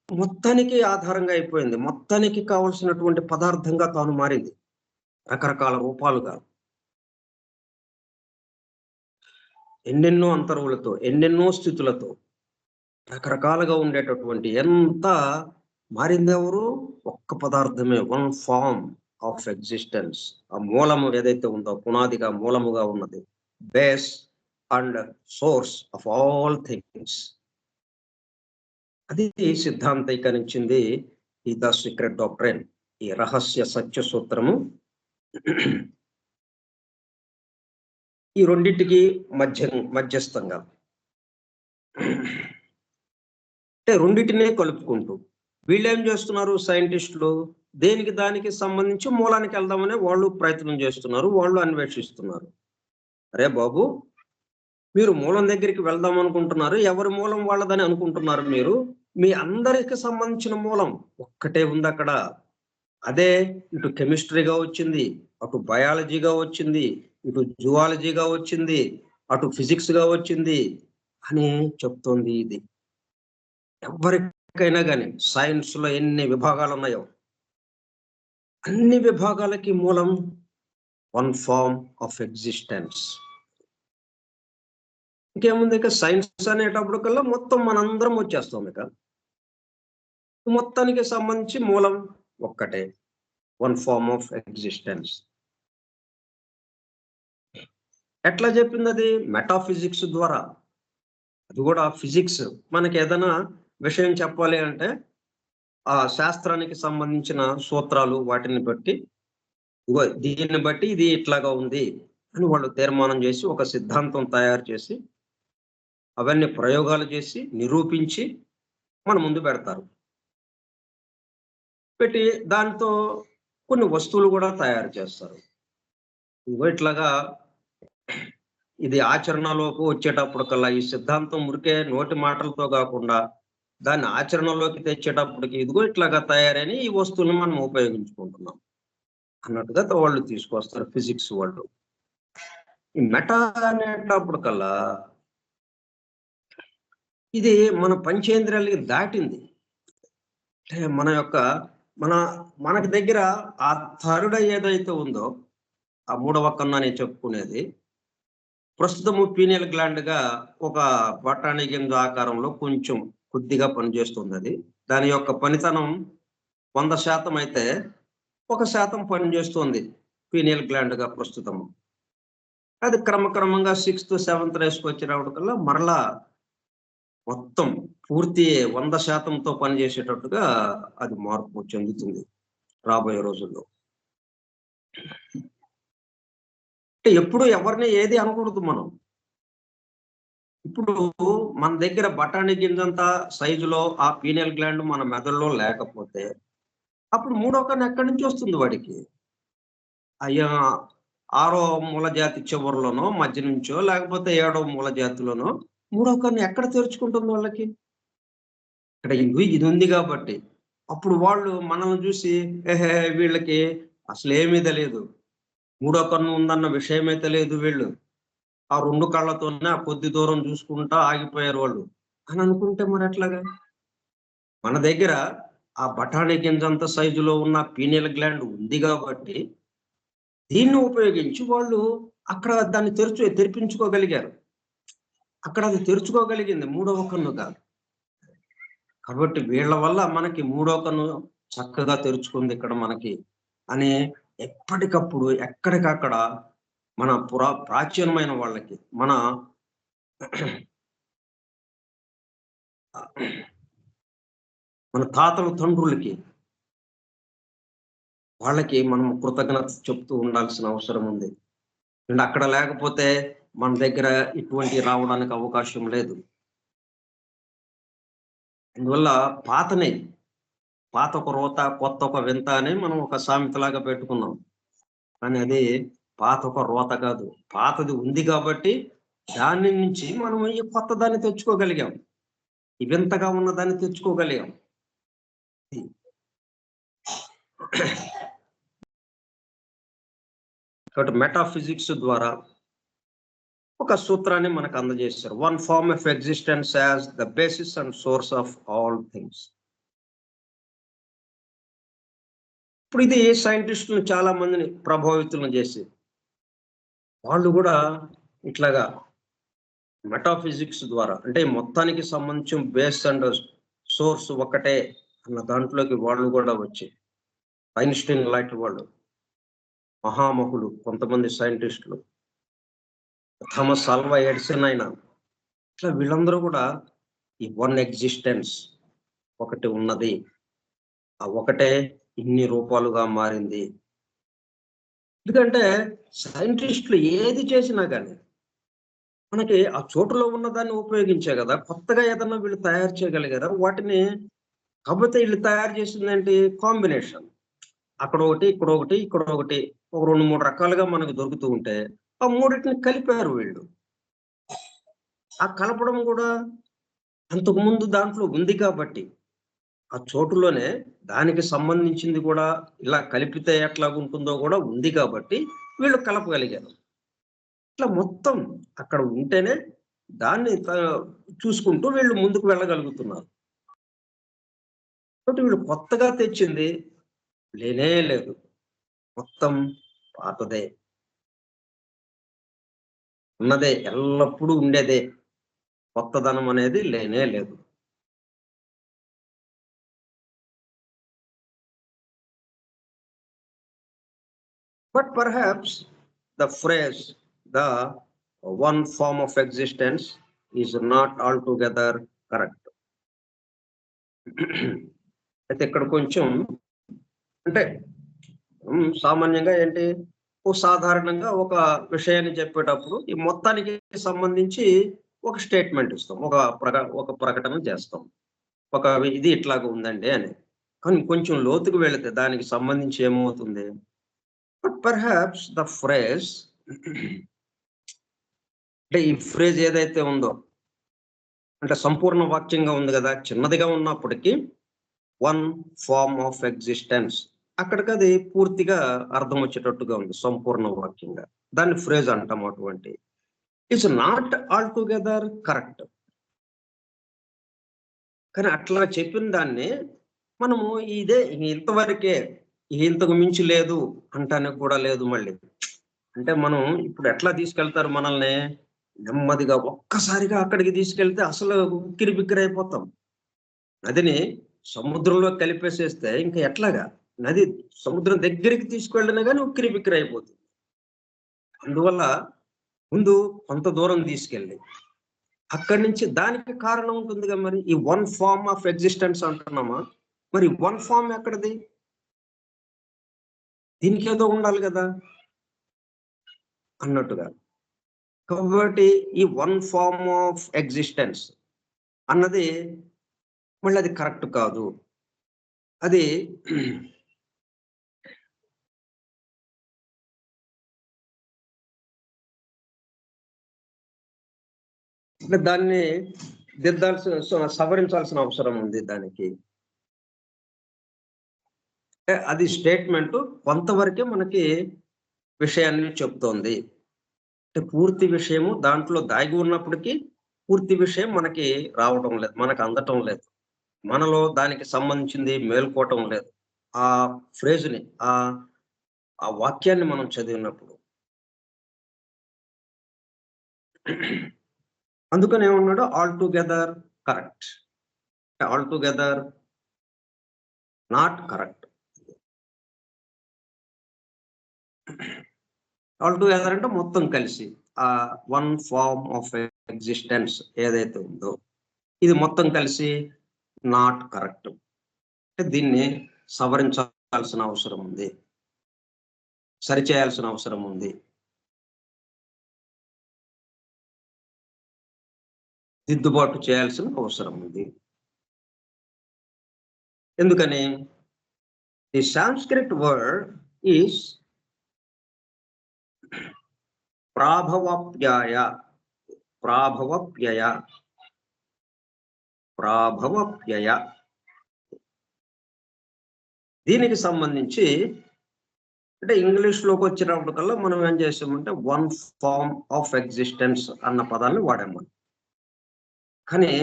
మొత్తానికి ఆధారంగా అయిపోయింది. మొత్తానికి కావాల్సినటువంటి పదార్థంగా తాను మారింది. రకరకాల రూపాలుగా. ఎన్నెన్నో అంతర్వులతో, ఎన్నెన్నో స్థితులతో, రకరకాలుగా ఉండేటటువంటి ఎంత మారిందెవరు? ఒక్క పదార్థమే. One form of existence. ఆ మూలము ఏదైతే ఉందో, పునాదిగా మూలముగా ఉన్నది. Base and source of all things. అది సిద్ధాంతీకరించింది ఈ ద సీక్రెట్ డాక్ట్రైన్, ఈ రహస్య సత్య సూత్రము. ఈ రెండింటికి మధ్యస్థంగా అంటే రెండిటినే కలుపుకుంటూ వీళ్ళేం చేస్తున్నారు సైంటిస్టులు? దేనికి దానికి సంబంధించి మూలానికి వెళ్దామని వాళ్ళు ప్రయత్నం చేస్తున్నారు, వాళ్ళు అన్వేషిస్తున్నారు. అరే బాబు, మీరు మూలం దగ్గరికి వెళ్దాం అనుకుంటున్నారు, ఎవరి మూలం వాళ్ళదని అనుకుంటున్నారు మీరు. మీ అందరికి సంబంధించిన మూలం ఒక్కటే ఉంది అక్కడ. అదే ఇటు కెమిస్ట్రీగా వచ్చింది, అటు బయాలజీగా వచ్చింది, ఇటు జువాలజీగా వచ్చింది, అటు ఫిజిక్స్ గా వచ్చింది అని చెప్తోంది ఇది. ఎవరికైనా కానీ సైన్స్ లో ఎన్ని విభాగాలు ఉన్నాయో అన్ని విభాగాలకి మూలం వన్ ఫార్మ్ ఆఫ్ ఎగ్జిస్టెన్స్. ఇంకేముంది, ఇక సైన్స్ అనేటప్పటికల్లా మొత్తం మనందరం వచ్చేస్తాం. ఇక మొత్తానికి సంబంధించి మూలం ఒక్కటే, వన్ ఫార్మ్ ఆఫ్ ఎగ్జిస్టెన్స్. ఎట్లా చెప్పింది అది? మెటాఫిజిక్స్ ద్వారా. అది కూడా ఫిజిక్స్. మనకి ఏదైనా విషయం చెప్పాలి అంటే ఆ శాస్త్రానికి సంబంధించిన సూత్రాలు వాటిని బట్టి, దీన్ని బట్టి ఇది ఇట్లాగా ఉంది అని వాళ్ళు తీర్మానం చేసి ఒక సిద్ధాంతం తయారు చేసి అవన్నీ ప్రయోగాలు చేసి నిరూపించి మన ముందు పెడతారు. పెట్టి దాంతో కొన్ని వస్తువులు కూడా తయారు చేస్తారు. ఇట్లాగా ఇది ఆచరణలోకి వచ్చేటప్పటికల్లా ఈ సిద్ధాంతం మురికే నోటి మాటలతో కాకుండా దాన్ని ఆచరణలోకి తెచ్చేటప్పటికి ఇదిగో ఇట్లాగా తయారని ఈ వస్తువులను మనం ఉపయోగించుకుంటున్నాం అన్నట్టుగా వాళ్ళు తీసుకొస్తారు ఫిజిక్స్ వాళ్ళు. ఈ మెటా అనేటప్పటికల్లా ఇది మన పంచేంద్రియాలకి దాటింది. అంటే మన యొక్క మనకి దగ్గర ఆ థర్డ్ ఏదైతే ఉందో, ఆ మూడవ కన్ను అని చెప్పుకునేది ప్రస్తుతము పీనియల్ గ్లాండ్ గా ఒక బఠానీ గింజ ఆకారంలో కొంచెం కొద్దిగా పనిచేస్తుంది. అది దాని యొక్క పనితనం 100% అయితే 1% పనిచేస్తుంది పీనియల్ గ్లాండ్ గా ప్రస్తుతము. అది క్రమక్రమంగా 6th 7th రేస్కి వచ్చేటప్పటికల్లా మరలా మొత్తం పూర్తి 100%తో పనిచేసేటట్టుగా అది మార్పు చెందుతుంది రాబోయే రోజుల్లో. అంటే ఎప్పుడు ఎవరిని ఏది అనకూడదు మనం. ఇప్పుడు మన దగ్గర బఠానీ గింజంత సైజులో ఆ పీనియల్ గ్లాండ్ మన మెదడులో లేకపోతే అప్పుడు మూడో కన్ను ఎక్కడి నుంచి వస్తుంది వాడికి? అయ్యా, 6వ మూల జాతి చివరిలోనో మధ్య నుంచో లేకపోతే 7వ మూల జాతిలోనో మూడో కన్ను ఎక్కడ తెరుచుకుంటుంది వాళ్ళకి? ఇక్కడ ఇది ఉంది కాబట్టి అప్పుడు వాళ్ళు మనల్ని చూసి ఏహే వీళ్ళకి అసలు ఏమీ తెలియదు, మూడో కన్ను ఉందన్న విషయమే తెలియదు, వీళ్ళు ఆ 2 కళ్ళతోనే ఆ కొద్ది దూరం చూసుకుంటా ఆగిపోయారు వాళ్ళు అని అనుకుంటే మరి ఎట్లాగా? మన దగ్గర ఆ బఠానీ గింజంత సైజులో ఉన్న పీనియల్ గ్లాండ్ ఉంది కాబట్టి దీన్ని ఉపయోగించి వాళ్ళు అక్కడ దాన్ని తెరిపించుకోగలిగారు. అక్కడ అది తెరుచుకోగలిగింది మూడవ కన్నుగా. కాబట్టి వీళ్ళ వల్ల మనకి మూడో కన్ను చక్కగా తెరుచుకుంది ఇక్కడ మనకి అని ఎప్పటికప్పుడు ఎక్కడికక్కడ మన ప్రాచీనమైన వాళ్ళకి మన మన తాతల తండ్రులకి వాళ్ళకి మనం కృతజ్ఞత చెప్తూ ఉండాల్సిన అవసరం ఉంది. అండ్ అక్కడ లేకపోతే మన దగ్గర ఇటువంటి రావడానికి అవకాశం లేదు. అందువల్ల పాతని పాత ఒక రోత, కొత్త ఒక వింత అని మనం ఒక సామెతలాగా పెట్టుకున్నాం. కానీ అది పాత ఒక రోత కాదు. పాతది ఉంది కాబట్టి దాని నుంచి మనం ఈ కొత్త దాన్ని తెచ్చుకోగలిగాం. ఈ వింతగా ఉన్న దాన్ని తెచ్చుకోగలిగాం. కాబట్టి మెటాఫిజిక్స్ ద్వారా ఒక సూత్రాన్ని మనకు అందజేశారు. One form of existence as the basis and source of all things. ఇప్పుడు ఇది సైంటిస్టులను చాలా మందిని ప్రభావితులను చేసి వాళ్ళు కూడా ఇట్లాగా మెటాఫిజిక్స్ ద్వారా అంటే మొత్తానికి సంబంధించిన బేస్ అండ్ సోర్స్ ఒకటే అన్న దాంట్లోకి వాళ్ళు కూడా వచ్చి ఐన్స్టీన్ లాంటి వాళ్ళు మహామహులు కొంతమంది సైంటిస్టులు, థామస్ ఆల్వా ఎడిసన్ అయినా ఇట్లా వీళ్ళందరూ కూడా ఈ వన్ ఎగ్జిస్టెన్స్ ఒకటి ఉన్నది, ఆ ఒకటే ఇన్ని రూపాలుగా మారింది. ఎందుకంటే సైంటిస్టులు ఏది చేసినా కానీ మనకి ఆ చోటులో ఉన్నదాన్ని ఉపయోగించే కదా కొత్తగా ఏదన్నా వీళ్ళు తయారు చేయగలిగారా వాటిని. కాకపోతే వీళ్ళు తయారు చేసిందేంటి కాంబినేషన్, అక్కడ ఒకటి ఇక్కడ ఒకటి ఇక్కడ ఒకటి ఒక 2-3 రకాలుగా మనకు దొరుకుతూ ఉంటే ఆ మూడింటిని కలిపారు వీళ్ళు. ఆ కలపడం కూడా అంతకుముందు దాంట్లో ఉంది కాబట్టి ఆ చోటులోనే దానికి సంబంధించింది కూడా ఇలా కలిపితే ఎట్లాగుంటుందో కూడా ఉంది కాబట్టి వీళ్ళు కలపగలిగారు. ఇట్లా మొత్తం అక్కడ ఉంటేనే దాన్ని చూసుకుంటూ వీళ్ళు ముందుకు వెళ్ళగలుగుతున్నారు. కాబట్టి వీళ్ళు కొత్తగా తెచ్చింది లేనే లేదు, మొత్తం పాతదే ఉన్నదే ఎల్లప్పుడూ ఉండేదే, కొత్తదనం అనేది లేనే లేదు. But perhaps the phrase, the one form of existence, is not altogether correct. అయితే ఇక్కడ కొంచెం అంటే సామాన్యంగా ఏంటి సాధారణంగా ఒక విషయాన్ని చెప్పేటప్పుడు ఈ మొత్తానికి సంబంధించి ఒక స్టేట్మెంట్ ఇస్తాం, ఒక ప్రకటన చేస్తాం, ఒక ఇది ఇట్లాగా ఉందండి అని. కానీ కొంచెం లోతుకు వెళితే దానికి సంబంధించి ఏమవుతుంది, బట్ పర్హాప్స్ ద ఫ్రేజ్ అంటే ఈ ఫ్రేజ్ ఏదైతే ఉందో అంటే సంపూర్ణ వాక్యంగా ఉంది కదా, చిన్నదిగా ఉన్నప్పటికీ వన్ ఫార్మ్ ఆఫ్ ఎగ్జిస్టెన్స్ అక్కడికి అది పూర్తిగా అర్థం వచ్చేటట్టుగా ఉంది సంపూర్ణ వాక్యంగా. దాన్ని ఫ్రేజ్ అంటాం. అటువంటి it's not all together correct. కానీ అట్లా చెప్పిన దాన్ని మనము ఇదే ఇంతవరకే, ఇంతకు మించి లేదు అంటానికి కూడా లేదు. మళ్ళీ అంటే మనం ఇప్పుడు ఎట్లా తీసుకెళ్తారు మనల్ని, నెమ్మదిగా ఒక్కసారిగా అక్కడికి తీసుకెళ్తే అసలు ఉక్కిరి బిక్కిరి అయిపోతాం. నదిని సముద్రంలో కలిపేసేస్తే ఇంకా ఎట్లాగా, నది సముద్రం దగ్గరికి తీసుకెళ్ళినా కానీ ఉక్కిరి బిక్కిరి అయిపోతుంది. అందువల్ల ముందు కొంత దూరం తీసుకెళ్ళి అక్కడి నుంచి దానికి కారణం ఉంటుందిగా. మరి ఈ వన్ ఫార్మ్ ఆఫ్ ఎగ్జిస్టెన్స్ అంటున్నామా, మరి వన్ ఫార్మ్ ఎక్కడిది, దీనికి ఏదో ఉండాలి కదా అన్నట్టుగా. కాబట్టి ఈ వన్ ఫార్మ్ ఆఫ్ ఎగ్జిస్టెన్స్ అన్నది మళ్ళీ అది కరెక్ట్ కాదు. అది దాన్ని దిద్దాల్సిన సవరించాల్సిన అవసరం ఉంది దానికి. అది స్టేట్మెంట్ కొంతవరకే మనకి విషయాన్ని చెప్తోంది. అంటే పూర్తి విషయము దాంట్లో దాగి ఉన్నప్పటికీ పూర్తి విషయం మనకి రావటం లేదు, మనకు అందటం లేదు, మనలో దానికి సంబంధించింది మేల్కోవటం లేదు. ఆ ఫ్రేజ్ని ఆ వాక్యాన్ని మనం చదివినప్పుడు అందుకని ఏమన్నాడు, all together correct, all together not correct. All together అంటే మొత్తం కలిసి ఆ వన్ ఫార్మ్ ఆఫ్ ఎగ్జిస్టెన్స్ ఏదైతే ఉందో ఇది మొత్తం కలిసి నాట్ కరెక్ట్. అంటే దీన్ని సవరించాల్సిన అవసరం ఉంది, సరిచేయాల్సిన అవసరం ఉంది, దిద్దుబాటు చేయాల్సిన అవసరం ఉంది. ఎందుకని? ది సాంస్క్రిట్ వర్డ్ ఈస్ ప్రాభవప్యయ, ప్రాభవప్యయ, ప్రాభవప్యయ. దీనికి సంబంధించి అంటే ఇంగ్లీష్లోకి వచ్చినప్పటికల్లా మనం ఏం చేసామంటే వన్ ఫార్మ్ ఆఫ్ ఎగ్జిస్టెన్స్ అన్న పదాన్ని వాడాము. కానీ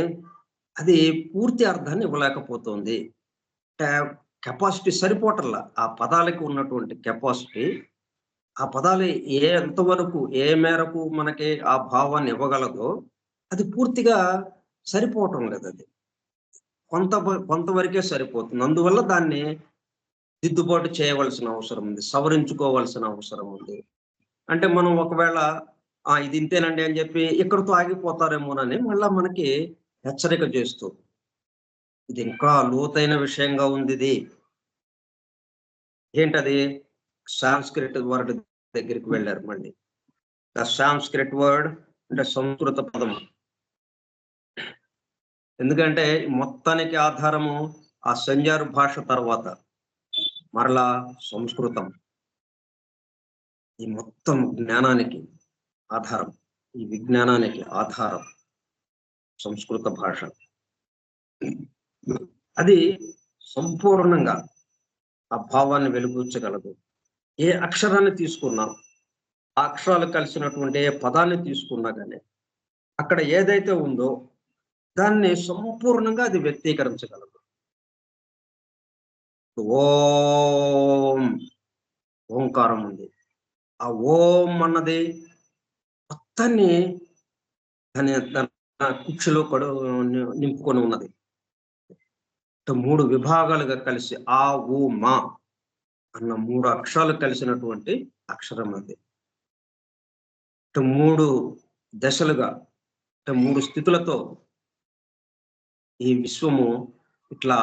అది పూర్తి అర్థాన్ని ఇవ్వలేకపోతుంది. కెపాసిటీ సరిపోవటంలా, ఆ పదాలకి ఉన్నటువంటి కెపాసిటీ, ఆ పదాలు ఎంతవరకు ఏ మేరకు మనకి ఆ భావాన్ని ఇవ్వగలదో అది పూర్తిగా సరిపోవటం లేదు. అది కొంతవరకే సరిపోతుంది. అందువల్ల దాన్ని దిద్దుబాటు చేయవలసిన అవసరం ఉంది, సవరించుకోవాల్సిన అవసరం ఉంది. అంటే మనం ఒకవేళ ఇది ఇంతేనండి అని చెప్పి ఇక్కడితో ఆగిపోతారేమోనని మళ్ళా మనకి హెచ్చరిక చేస్తూ, ఇది ఇంకా లోతైన విషయంగా ఉంది. ఇది ఏంటది? సాంస్క్రిట్ వర్డ్ దగ్గరికి వెళ్ళారు మళ్ళీ. ద సాంస్క్రిట్ వర్డ్ అంటే సంస్కృత పదం. ఎందుకంటే మొత్తానికి ఆధారము ఆ సంజారు భాష తర్వాత మరలా సంస్కృతం. ఈ మొత్తం జ్ఞానానికి ఆధారం, ఈ విజ్ఞానానికి ఆధారం సంస్కృత భాష. అది సంపూర్ణంగా ఆ భావాన్ని వెలుగుచ్చగలదు. ఏ అక్షరాన్ని తీసుకున్నా, ఆ అక్షరాలు కలిసినటువంటి ఏ పదాన్ని తీసుకున్నా కానీ అక్కడ ఏదైతే ఉందో దాన్ని సంపూర్ణంగా అది వ్యక్తీకరించగలదు. ఓం, ఓంకారం ఉంది. ఆ ఓం అన్నది మొత్తాన్ని దాని కుక్షిలో నింపుకొని ఉన్నది. 3 విభాగాలుగా కలిసి ఆ ఊ మా అన్న 3 అక్షరాలు కలిసినటువంటి అక్షరం అది. 3 దశలుగా, 3 స్థితులతో ఈ విశ్వము ఇట్లా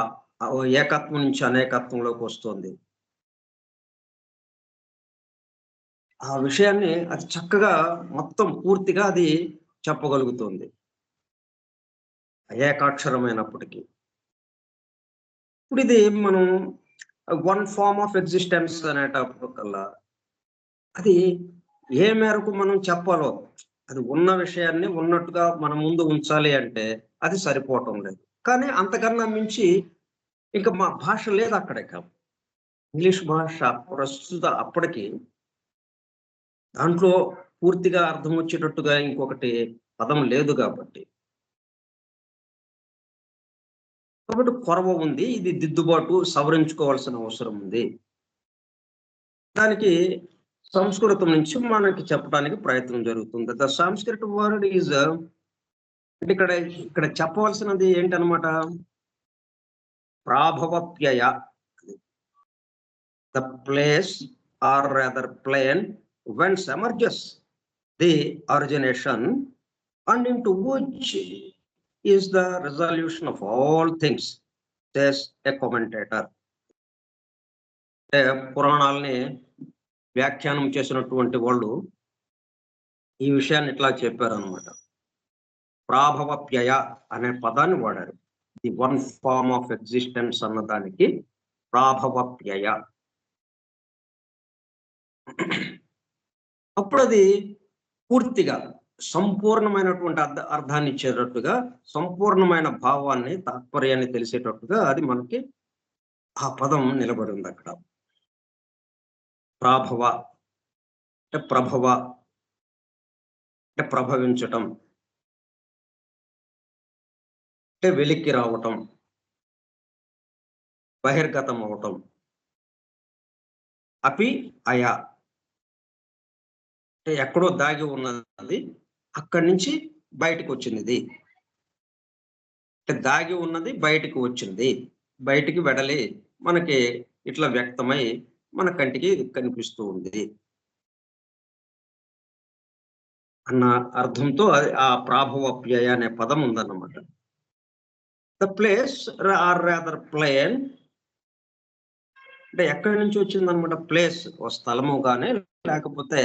ఏకత్వం నుంచి అనేకత్వంలోకి వస్తుంది. ఆ విషయాన్ని అది చక్కగా మొత్తం పూర్తిగా అది చెప్పగలుగుతుంది ఏకాక్షరమైనప్పటికీ. ఇప్పుడు ఇది మనం వన్ ఫార్మ్ ఆఫ్ ఎగ్జిస్టెన్స్ అనేటప్పటికల్లా అది ఏ మేరకు మనం చెప్పాలో, అది ఉన్న విషయాన్ని ఉన్నట్టుగా మన ముందు ఉంచాలి అంటే అది సరిపోవటం లేదు. కానీ అంతకన్నా మించి ఇంకా మా భాష లేదు అక్కడ. ఇంగ్లీష్ భాష ప్రస్తుత అప్పటికి దాంట్లో పూర్తిగా అర్థం వచ్చేటట్టుగా ఇంకొకటి పదం లేదు కాబట్టి కొరవ ఉంది. ఇది దిద్దుబాటు, సవరించుకోవాల్సిన అవసరం ఉంది. దానికి సంస్కృతం నుంచి మనకి చెప్పడానికి ప్రయత్నం జరుగుతుంది. ద సంస్కృత వర్డ్ ఈజ్ అంటే ఇక్కడ చెప్పవలసినది ఏంటనమాట, ప్రాభవప్యయ. The place or rather plane whence emerges the origination and into which is the resolution of all things, says a commentator. పురాణాలని వ్యాఖ్యానం చేసినటువంటి వాళ్ళు ఈ విషయాన్ని ఇట్లా చెప్పారనమాట. ప్రాభవప్యయ అనే పదాన్ని వాడారు. The one form of existence అన్నదానికి ప్రాభవప్యయ. అప్పుడు అది పూర్తిగా సంపూర్ణమైనటువంటి అర్థాన్ని ఇచ్చేటట్టుగా, సంపూర్ణమైన భావాన్ని, తాత్పర్యాన్ని తెలిసేటట్టుగా అది మనకి ఆ పదం నిలబడి ఉంది అక్కడ. ప్రాభవ అంటే ప్రభవ అంటే ప్రభవించటం, అంటే వెలిక్కి రావటం, బహిర్గతం అవటం. అపి అయ అంటే ఎక్కడో దాగి ఉన్నది, అక్కడి నుంచి బయటకు వచ్చింది ఇది. దాగి ఉన్నది బయటకు వచ్చింది. బయటికి వెడలి మనకి ఇట్లా వ్యక్తమై మన కంటికి కనిపిస్తూ ఉంది అన్న అర్థంతో ఆ ప్రాభవప్యయ అనే పదం ఉందన్నమాట. The place or rather plane అంటే ఎక్కడి నుంచి వచ్చిందనమాట. ప్లేస్ ఓ స్థలము గానీ లేకపోతే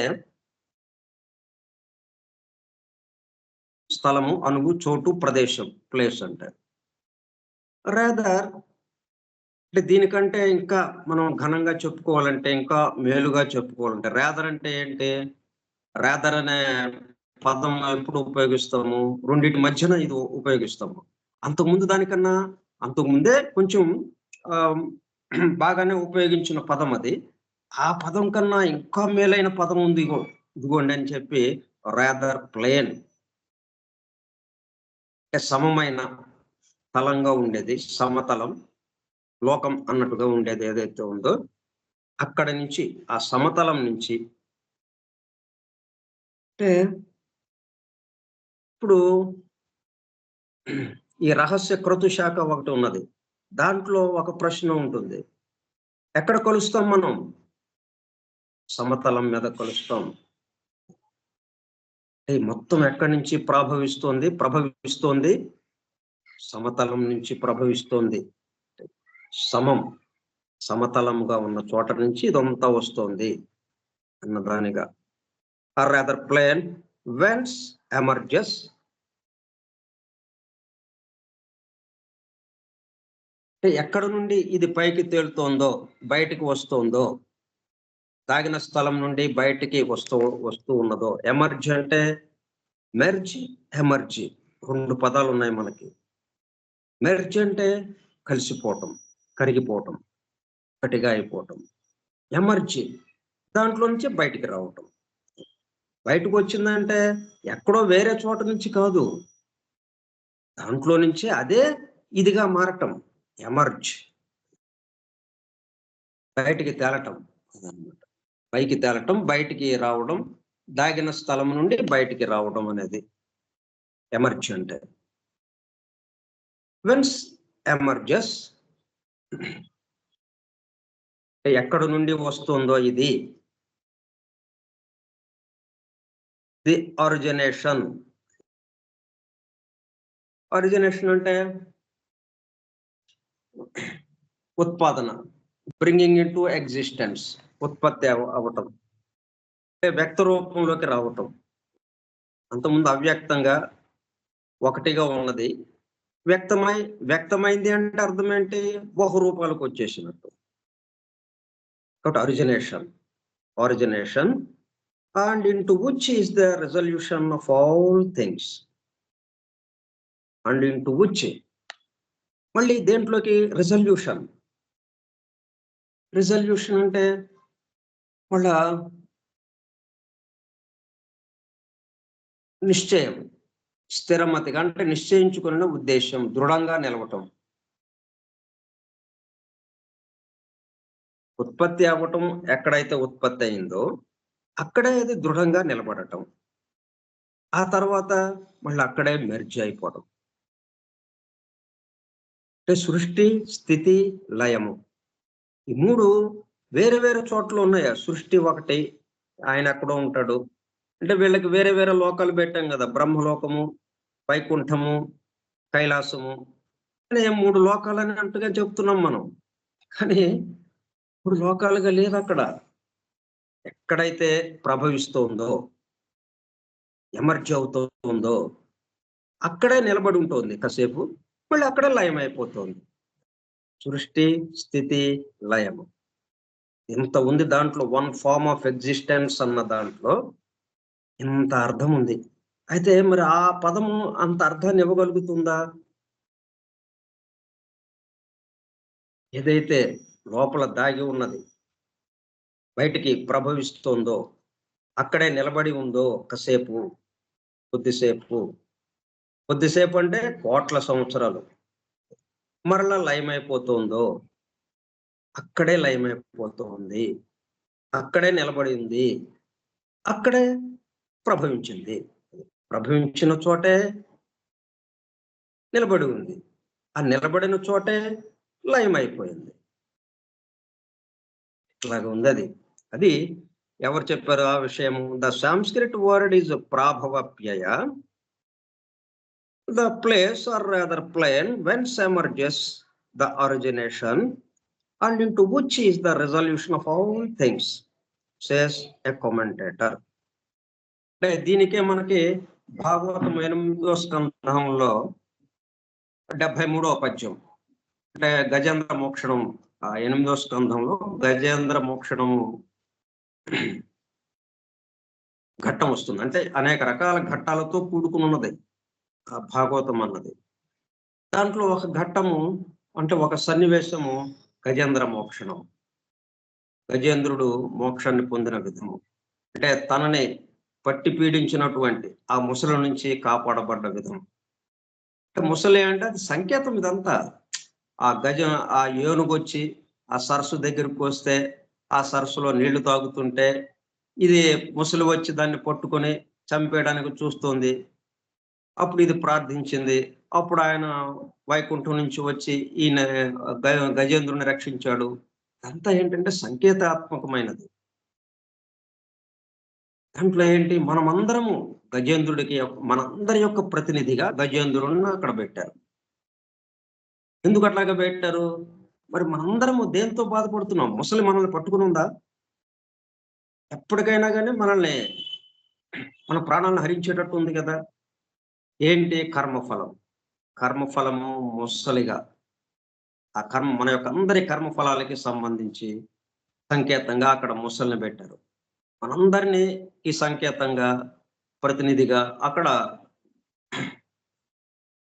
స్థలము, అనువు, చోటు, ప్రదేశం ప్లేస్ అంటే. రాదర్ అంటే దీనికంటే ఇంకా మనం ఘనంగా చెప్పుకోవాలంటే, ఇంకా మేలుగా చెప్పుకోవాలంటే రాదర్ అంటే ఏంటి? రాదర్ అనే పదం ఎప్పుడు ఉపయోగిస్తాము? రెండిటి మధ్యన ఇది ఉపయోగిస్తాము. అంతకుముందు దానికన్నా అంతకుముందే కొంచెం ఆహ్, బాగానే ఉపయోగించిన పదం అది. ఆ పదం కన్నా ఇంకా మేలైన పదం ఉంది ఇదిగోండి అని చెప్పి రాదర్ ప్లేన్ అంటే సమమైన తలంగా ఉండేది. సమతలం, లోకం అన్నట్టుగా ఉండేది ఏదైతే ఉందో, అక్కడి నుంచి ఆ సమతలం నుంచి అంటే ఇప్పుడు ఈ రహస్య క్రతు శాఖ ఒకటి ఉన్నది. దాంట్లో ఒక ప్రశ్న ఉంటుంది. ఎక్కడ కలుస్తాం మనం? సమతలం మీద కలుస్తాం. అంటే మొత్తం ఎక్కడి నుంచి ప్రభవిస్తోంది? సమతలం నుంచి ప్రభవిస్తోంది. సమం, సమతలముగా ఉన్న చోట నుంచి ఇదంతా వస్తోంది అన్నదానిగా. Or rather plane whence emerges అంటే ఎక్కడి నుండి ఇది పైకి తేలుతోందో, బయటికి వస్తోందో, తాగిన స్థలం నుండి బయటికి వస్తూ ఉన్నదో. ఎమర్జ్ అంటే మెర్జ్, ఎమర్జీ 2 పదాలున్నాయి మనకి. మెర్జ్ అంటే కలిసిపోవటం, కరిగిపోవటం, ఒకటిగా అయిపోవటం. ఎమర్జీ దాంట్లో నుంచి బయటికి రావటం. బయటకొచ్చిందంటే ఎక్కడో వేరే చోట నుంచి కాదు. దాంట్లో నుంచే అదే ఇదిగా మారటం. ఎమర్జ్ బయటికి తేలటం అదనమాట. పైకి తేలటం, బయటికి రావడం, దాగిన స్థలం నుండి బయటికి రావడం అనేది ఎమర్జ్ అంటే. వెన్స్ ఎమర్జెస్ ఎక్కడి నుండి వస్తుందో ఇది. The origination. ఆరిజినేషన్ అంటే ఉత్పాదన. బ్రింగింగ్ ఇంటూ ఎగ్జిస్టెన్స్ ఉత్పత్తి అవ్వటం. అంటే వ్యక్త రూపంలోకి రావటం. అంతకుముందు అవ్యక్తంగా ఒకటిగా ఉన్నది. వ్యక్తమైంది అంటే అర్థం ఏంటి? బహురూపాలకు వచ్చేసినట్టు. కాబట్టి origination and into which is the resolution of all things. And into which మళ్ళీ దేంట్లోకి రిజల్యూషన్ అంటే మళ్ళా నిశ్చయం, స్థిరమతిగా అంటే నిశ్చయించుకున్న ఉద్దేశం, దృఢంగా నిలవటం. ఉత్పత్తి అవ్వటం ఎక్కడైతే ఉత్పత్తి అయిందో అక్కడే అది దృఢంగా నిలబడటం. ఆ తర్వాత మళ్ళీ అక్కడే మెర్జ్ అయిపోవడం. అంటే సృష్టి, స్థితి, లయము ఈ 3 వేరే వేరే చోట్ల ఉన్నాయా? సృష్టి ఒకటి, ఆయన ఎక్కడో ఉంటాడు. అంటే వీళ్ళకి వేరే వేరే లోకాలు పెట్టాం కదా! బ్రహ్మలోకము, వైకుంఠము, కైలాసము అనే 3 లోకాలని అన్నట్టుగా చెప్తున్నాం మనం. కానీ 3 లోకాలుగా లేదక్కడ. ఎక్కడైతే ప్రభవిస్తోందో, ఎమర్జ్ అవుతుందో అక్కడే నిలబడి ఉంటుంది కాసేపు. మళ్ళీ అక్కడే లయమైపోతుంది. సృష్టి, స్థితి, లయము. ఇంత ఉంది దాంట్లో. వన్ ఫార్మ్ ఆఫ్ ఎగ్జిస్టెన్స్ అన్న దాంట్లో ఇంత అర్థం ఉంది. అయితే మరి ఆ పదము అంత అర్థాన్ని ఇవ్వగలుగుతుందా? ఏదైతే లోపల దాగి ఉన్నది, బయటికి ప్రభవిస్తోందో, అక్కడే నిలబడి ఉందో కాసేపు, కొద్దిసేపు, కొద్దిసేపు అంటే కోట్ల సంవత్సరాలు. మరలా లయమైపోతుందో, అక్కడే లయమైపోతుంది. అక్కడే నిలబడింది. అక్కడే ప్రభవించింది. ప్రభవించిన చోటే నిలబడి ఉంది. ఆ నిలబడిన చోటే లయమైపోయింది. ఇట్లాగ ఉందది. అది ఎవరు చెప్పారు ఆ విషయము? ద సాంస్క్రిట్ వర్డ్ ఈజ్ ప్రాభవప్యయ. The place or rather plane whence emerges the origination and into which is the resolution of all things, says a commentator. అంటే దీనికే మనకి భాగవతం 8వ స్కంధంలో 73వ పద్యం, అంటే గజేంద్ర మోక్షణం, 8వ స్కంధంలో గజేంద్ర మోక్షణము ఘట్టం వస్తుంది. అంటే అనేక రకాల ఘట్టాలతో కూడుకుని ఉన్నది ఆ భాగవతం అన్నది. దాంట్లో ఒక ఘట్టము, అంటే ఒక సన్నివేశము గజేంద్ర మోక్షణం. గజేంద్రుడు మోక్షాన్ని పొందిన విధము, అంటే తనని పట్టి పీడించినటువంటి ఆ ముసలి నుంచి కాపాడబడ్డ విధం. అంటే ముసలి అంటే అది సంకేతం. ఇదంతా ఆ ఆ ఏనుగొచ్చి ఆ సరస్సు దగ్గరికి వస్తే ఆ సరస్సులో నీళ్లు తాగుతుంటే ఇది ముసలి వచ్చి దాన్ని పట్టుకొని చంపేయడానికి చూస్తుంది. అప్పుడు ఇది ప్రార్థించింది. అప్పుడు ఆయన వైకుంఠం నుంచి వచ్చి ఈయన గజేంద్రుని రక్షించాడు. అంతా ఏంటంటే సంకేతాత్మకమైనది. దాంట్లో ఏంటి, మనమందరము గజేంద్రుడికి మనందరి యొక్క ప్రతినిధిగా గజేంద్రుడిని అక్కడ పెట్టారు. ఎందుకు అట్లాగా పెట్టారు? మరి మనందరము దేంతో బాధపడుతున్నాం? ముసలి మనల్ని పట్టుకుని ఉందా? ఎప్పటికైనా కానీ మనల్ని, మన ప్రాణాలను హరించేటట్టు ఉంది కదా. ఏంటి? కర్మఫలం. కర్మఫలము ముసలిగా, ఆ కర్మ మన యొక్క అందరి కర్మఫలాలకి సంబంధించి సంకేతంగా అక్కడ ముసలిని పెట్టారు. మనందరినీ ఈ సంకేతంగా ప్రతినిధిగా అక్కడ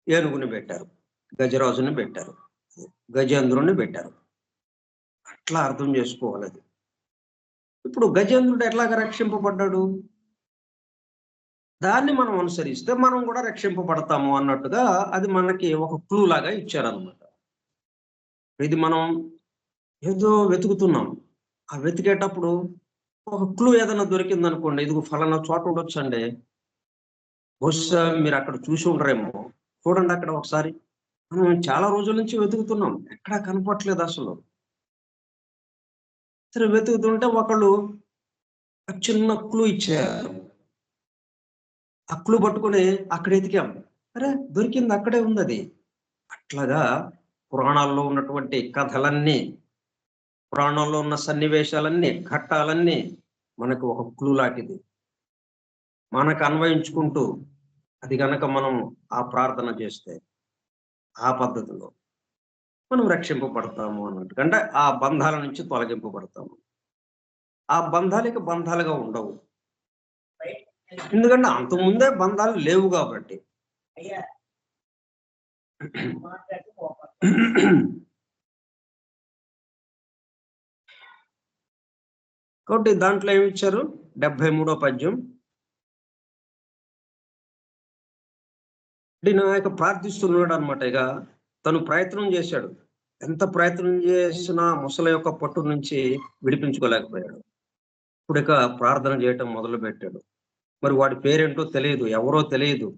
ఏనుగుని పెట్టారు, గజరాజుని పెట్టారు, గజేంద్రుని పెట్టారు. అట్లా అర్థం చేసుకోవాలి అది. ఇప్పుడు గజేంద్రుడు ఎట్లాగా రక్షింపబడ్డాడు? దాన్ని మనం అనుసరిస్తే మనం కూడా రక్షింపబడతాము అన్నట్టుగా అది మనకి ఒక క్లూ లాగా ఇచ్చారనమాట. ఇది మనం ఏదో వెతుకుతున్నాం. ఆ వెతికేటప్పుడు ఒక క్లూ ఏదైనా దొరికిందనుకోండి, ఇదిగో ఫలానా చోట ఉండొచ్చండి, బహుశా మీరు అక్కడ చూసి ఉండరేమో, చూడండి అక్కడ ఒకసారి. మనం చాలా రోజుల నుంచి వెతుకుతున్నాం, ఎక్కడా కనపట్లేదు అసలు. సరే వెతుకుతుంటే ఒకళ్ళు చిన్న క్లూ ఇచ్చారు. ఆ క్లూ పట్టుకొని అక్కడ ఎతికాం, అరే దొరికింది, అక్కడే ఉంది అది. అట్లాగా పురాణాల్లో ఉన్నటువంటి కథలన్నీ, పురాణంలో ఉన్న సన్నివేశాలన్నీ, ఘట్టాలన్నీ మనకు ఒక క్లూ లాంటిది. మనకు అన్వయించుకుంటూ అది గనక మనం ఆ ప్రార్థన చేస్తే ఆ పద్ధతిలో మనం రక్షింపబడతాము అన్నట్టు. అంటే ఆ బంధాల నుంచి తొలగింపబడతాము. ఆ బంధాలకి బంధాలుగా ఉండవు. ఎందుకంటే అంతకుముందే బంధాలు లేవు కాబట్టి. కాబట్టి దాంట్లో ఏమి ఇచ్చారు? 73వ పద్యం. నాయక ప్రార్థిస్తున్నాడు అనమాట. ఇక తను ప్రయత్నం చేశాడు. ఎంత ప్రయత్నం చేసినా ముసలి యొక్క పట్టు నుంచి విడిపించుకోలేకపోయాడు. ఇప్పుడు ఇక ప్రార్థన చేయటం మొదలు పెట్టాడు. మరి వాడి పేరేంటో తెలియదు, ఎవరో తెలియదు.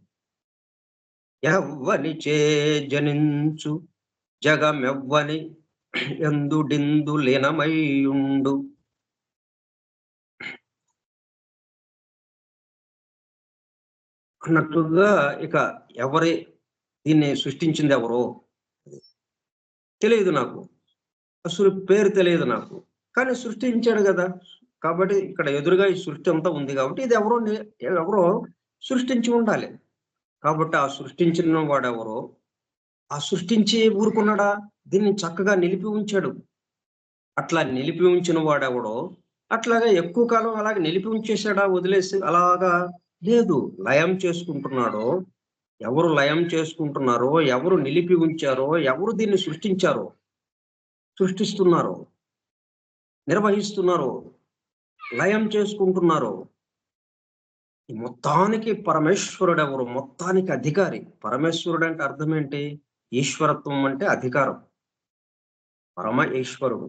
ఎవ్వని చే జనించు జగమెవ్వని ఎందుడిందు లీనమయ్యుండు. అన్నట్టుగా ఇక ఎవరి దీన్ని సృష్టించింది ఎవరో తెలియదు నాకు, అసలు పేరు తెలియదు నాకు, కానీ సృష్టించాడు కదా. కాబట్టి ఇక్కడ ఎదురుగా ఈ సృష్టి అంతా ఉంది కాబట్టి ఇది ఎవరో సృష్టించి ఉండాలి. కాబట్టి ఆ సృష్టించిన వాడెవరో, ఆ సృష్టించి ఊరుకున్నాడా? దీన్ని చక్కగా నిలిపి ఉంచాడు. అట్లా నిలిపి ఉంచిన వాడెవడో అట్లాగా ఎక్కువ కాలం అలాగే నిలిపి ఉంచేశాడా, వదిలేసి అలాగా? లేదు, లయం చేసుకుంటున్నాడో, ఎవరు లయం చేసుకుంటున్నారో, ఎవరు నిలిపి ఉంచారో, ఎవరు దీన్ని సృష్టిస్తున్నారో, నిర్వహిస్తున్నారో, లయం చేసుకుంటున్నారో, ఈ మొత్తానికి పరమేశ్వరుడు ఎవరు? మొత్తానికి అధికారి. పరమేశ్వరుడు అంటే అర్థం ఏంటి? ఈశ్వరత్వం అంటే అధికారం. పరమ ఈశ్వరుడు,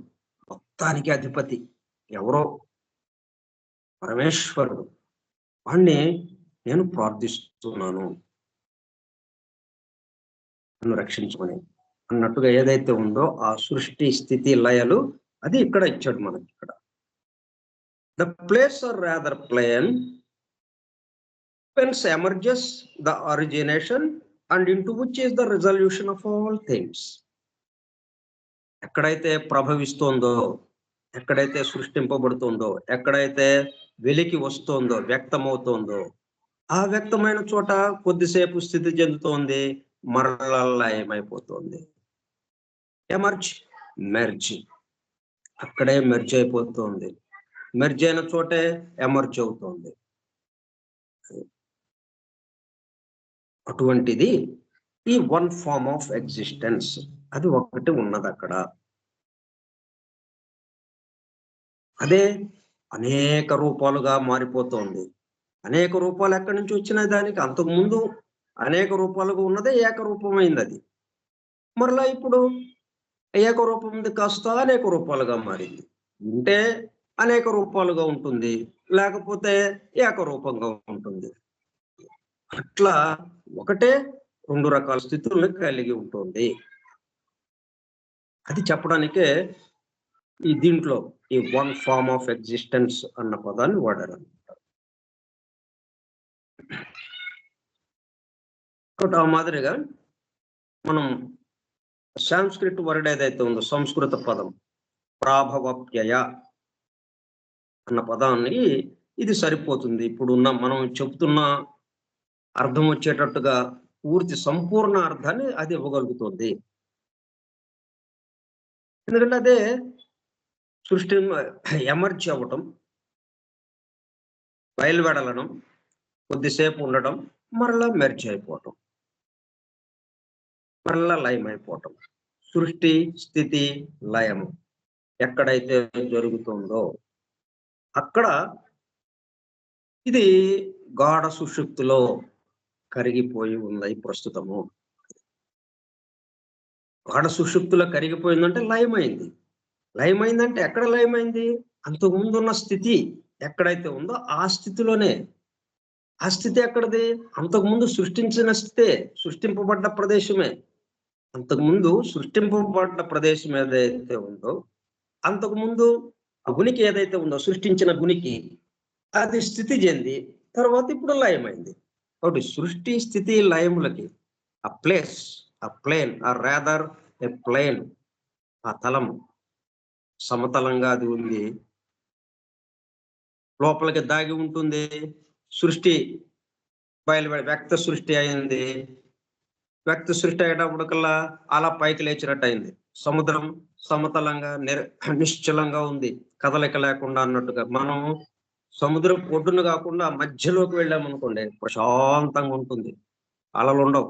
మొత్తానికి అధిపతి ఎవరో పరమేశ్వరుడు. వాణ్ణి నేను ప్రార్థిస్తున్నాను నన్ను రక్షించమని అన్నట్టుగా ఏదైతే ఉందో ఆ సృష్టి స్థితి లయలు అది ఇక్కడ ఇచ్చాడు మనకి ఇక్కడ. The place or rather plane whence emerges the origination and into which is the resolution of all things. ఎక్కడైతే ప్రభవిస్తోందో, ఎక్కడైతే సృష్టింపబడుతుందో, ఎక్కడైతే వెలికి వస్తోందో, వ్యక్తమవుతోందో, ఆ వ్యక్తమైన చోట కొద్దిసేపు స్థితి చెందుతోంది, మరలా లయమైపోతుంది. ఎమర్జ్, మెర్జ్, అక్కడే మెర్జ్ అయిపోతుంది. మెర్జ్ అయిన చోటే ఎమర్జ్ అవుతుంది. అటువంటిది ఈ వన్ ఫార్మ్ ఆఫ్ ఎగ్జిస్టెన్స్ అది ఒకటి ఉన్నది అక్కడ. అదే అనేక రూపాలుగా మారిపోతుంది. అనేక రూపాలు ఎక్కడి నుంచి వచ్చినాయి దానికి? అంతకు ముందు అనేక రూపాలుగా ఉన్నదే ఏకరూపమైంది అది. మరలా ఇప్పుడు ఏకరూపం కాస్త అనేక రూపాలుగా మారింది. ఉంటే అనేక రూపాలుగా ఉంటుంది, లేకపోతే ఏకరూపంగా ఉంటుంది. అట్లా ఒకటే రెండు రకాల స్థితులను కలిగి ఉంటుంది. అది చెప్పడానికే ఈ దీంట్లో ఈ వన్ ఫార్మ్ ఆఫ్ ఎగ్జిస్టెన్స్ అన్న పదాన్ని వాడారు. ఆ మాదిరిగా మనం సాంస్క్రిట్ వర్డ్ ఏదైతే ఉందో, సంస్కృత పదం ప్రాభవప్యయ అన్న పదాన్ని ఇది సరిపోతుంది. ఇప్పుడున్న మనం చెప్తున్న అర్థం వచ్చేటట్టుగా పూర్తి సంపూర్ణ అర్థాన్ని అది ఇవ్వగలుగుతుంది. ఎందుకంటే అదే సృష్టి ఎమర్జ్ అవ్వటం, బయలువెడలడం, కొద్దిసేపు ఉండటం, మరలా మెర్జ్ అయిపోవటం, మరలా లయం అయిపోవటం. సృష్టి స్థితి లయము ఎక్కడైతే జరుగుతుందో అక్కడ ఇది గాఢ సుషుప్తిలో కరిగిపోయి ఉంది ప్రస్తుతము. గాఢ సుషుప్తిలో కరిగిపోయిందంటే లయమైంది. లయమైందంటే ఎక్కడ లయమైంది? అంతకుముందు ఉన్న స్థితి ఎక్కడైతే ఉందో ఆ స్థితిలోనే. ఆ స్థితి ఎక్కడది? అంతకుముందు సృష్టించిన స్థితే, సృష్టింపబడ్డ ప్రదేశమే. అంతకుముందు సృష్టింపబడ్డ ప్రదేశం ఏదైతే ఉందో, అంతకుముందు ఆ ఉనికి ఏదైతే ఉందో, సృష్టించిన ఉనికి అది స్థితి చెంది తర్వాత ఇప్పుడు లయమైంది. కాబట్టి సృష్టి స్థితి లయములకి ఆ ప్లేస్, ఆ ప్లేన్, ఆ రాదర్ ఏ ప్లేన్, ఆ తలము సమతలంగా అది ఉంది, లోపలికి దాగి ఉంటుంది. సృష్టి వ్యక్త సృష్టి అయింది. వ్యక్త సృష్టి అయ్యేటప్పటికల్లా అలా పైకి లేచినట్టు అయింది. సముద్రం సమతలంగా నిశ్చలంగా ఉంది, కదలిక లేకుండా అన్నట్టుగా. మనం సముద్రం ఒడ్డున కాకుండా మధ్యలోకి వెళ్ళామనుకోండి, ప్రశాంతంగా ఉంటుంది. అలలు ఉండవు,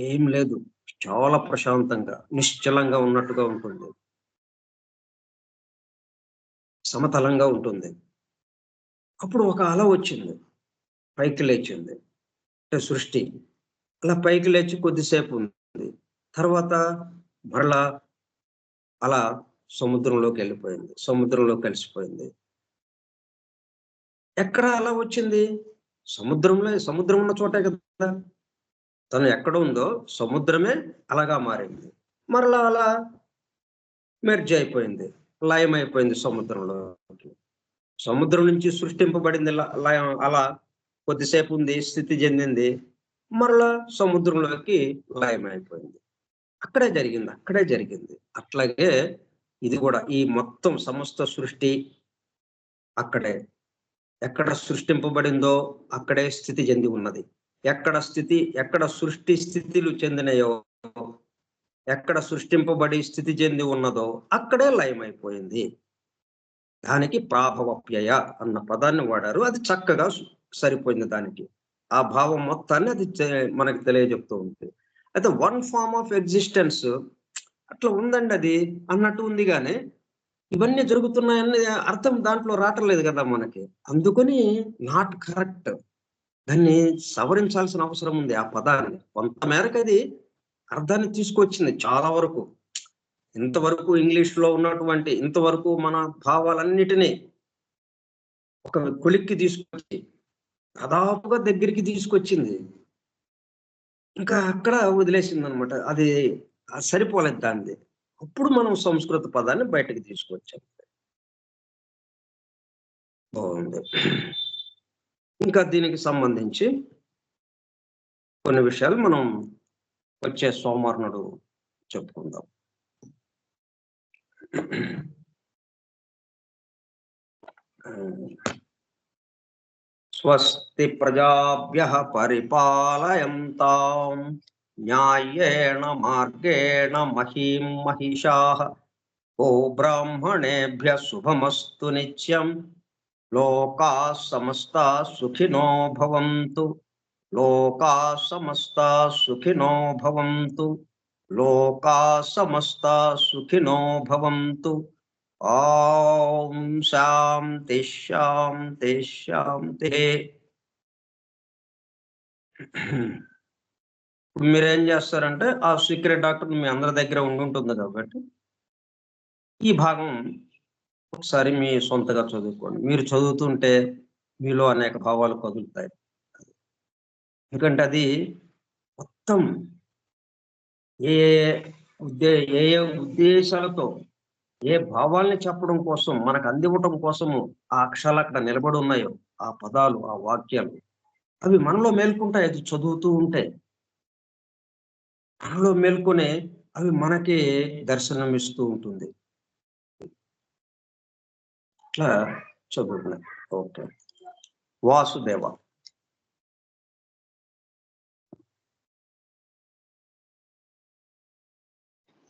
ఏం లేదు, చాలా ప్రశాంతంగా నిశ్చలంగా ఉన్నట్టుగా ఉంటుంది, సమతలంగా ఉంటుంది. అప్పుడు ఒక అల వచ్చింది, పైకి లేచింది. అంటే సృష్టి అలా పైకి లేచి కొద్దిసేపు ఉంది, తర్వాత మరలా అలా సముద్రంలోకి వెళ్ళిపోయింది, సముద్రంలో కలిసిపోయింది. ఎక్కడ అలా వచ్చింది? సముద్రం ఉన్న చోటే కదా. తను ఎక్కడ ఉందో సముద్రమే అలాగా మారింది. మరలా అలా మెర్జ్ అయిపోయింది, లయం అయిపోయింది సముద్రంలోకి. సముద్రం నుంచి సృష్టింపబడింది లయం అలా కొద్దిసేపు ఉంది, స్థితి చెందింది, మరలా సముద్రంలోకి లయం అయిపోయింది. అక్కడే జరిగింది. అట్లాగే ఇది కూడా ఈ మొత్తం సమస్త సృష్టి అక్కడే. ఎక్కడ సృష్టింపబడిందో అక్కడే స్థితి చెంది ఉన్నది. ఎక్కడ సృష్టి స్థితిలు చెందినయో, ఎక్కడ సృష్టింపబడి స్థితి చెంది ఉన్నదో అక్కడే లయమైపోయింది. దానికి ప్రాభవప్యయ అన్న పదాన్ని వాడారు. అది చక్కగా సరిపోయింది దానికి. ఆ భావం మొత్తాన్ని అది మనకి తెలియజెప్తూ ఉంది. అయితే వన్ ఫార్మ్ ఆఫ్ ఎగ్జిస్టెన్స్ అట్లా ఉందండి అది అన్నట్టు ఉంది, కానీ ఇవన్నీ జరుగుతున్నాయని అర్థం దాంట్లో రావట్లేదు కదా మనకి. అందుకని నాట్ కరెక్ట్. దాన్ని సవరించాల్సిన అవసరం ఉంది. ఆ పదాన్ని కొంత మేరకు అది అర్థాన్ని తీసుకొచ్చింది చాలా వరకు. ఇంతవరకు ఇంగ్లీష్ లో ఉన్నటువంటి ఇంతవరకు మన భావాలన్నిటినీ ఒక కొలిక్కి తీసుకొచ్చి దాదాపుగా దగ్గరికి తీసుకొచ్చింది. ఇంకా అక్కడ వదిలేసిందనమాట. అది సరిపోలేదు దానిది. అప్పుడు మనం సంస్కృత పదాన్ని బయటకి తీసుకొచ్చాం. బావుంది. ఇంకా దీనికి సంబంధించి కొన్ని విషయాలు మనం వచ్చే సోమవారం నాడు చెప్పుకుందాం. హ్మ్. స్వస్తి ప్రజాభ్యః పరిపాలయంతాం న్యాయేణ మార్గేణ మహీం మహిషాః బ్రాహ్మణేభ్యः శుభమస్తు నిత్యం లోకాः సమస్తాः సుఖినో భవంతు లోకాः సమస్తాः సుఖినో భవంతు లోకాः సమస్తాः సుఖినో భవంతు. ఓం శాంతి శాంతి శాంతి. ఇప్పుడు మీరేం చేస్తారంటే, ఆ సీక్రెట్ డాక్టర్ మీ అందరి దగ్గర ఉండుంటుంది కాబట్టి, ఈ భాగం ఒకసారి మీ సొంతగా చదువుకోండి. మీరు చదువుతుంటే మీలో అనేక భావాలు కదులుతాయి. ఎందుకంటే అది మొత్తం ఏ ఏ ఏ ఉద్దేశాలతో, ఏ భావాల్ని చెప్పడం కోసం, మనకు అందివ్వటం కోసము ఆ అక్షరాలు అక్కడ నిలబడి ఉన్నాయో, ఆ పదాలు, ఆ వాక్యాలు అవి మనలో మేల్కుంటాయి. అది చదువుతూ ఉంటే. మనలో మేల్కొనే అవి మనకి దర్శనమిస్తూ ఉంటుంది. ఇట్లా చదువుకున్నాం. ఓకే. వాసుదేవ.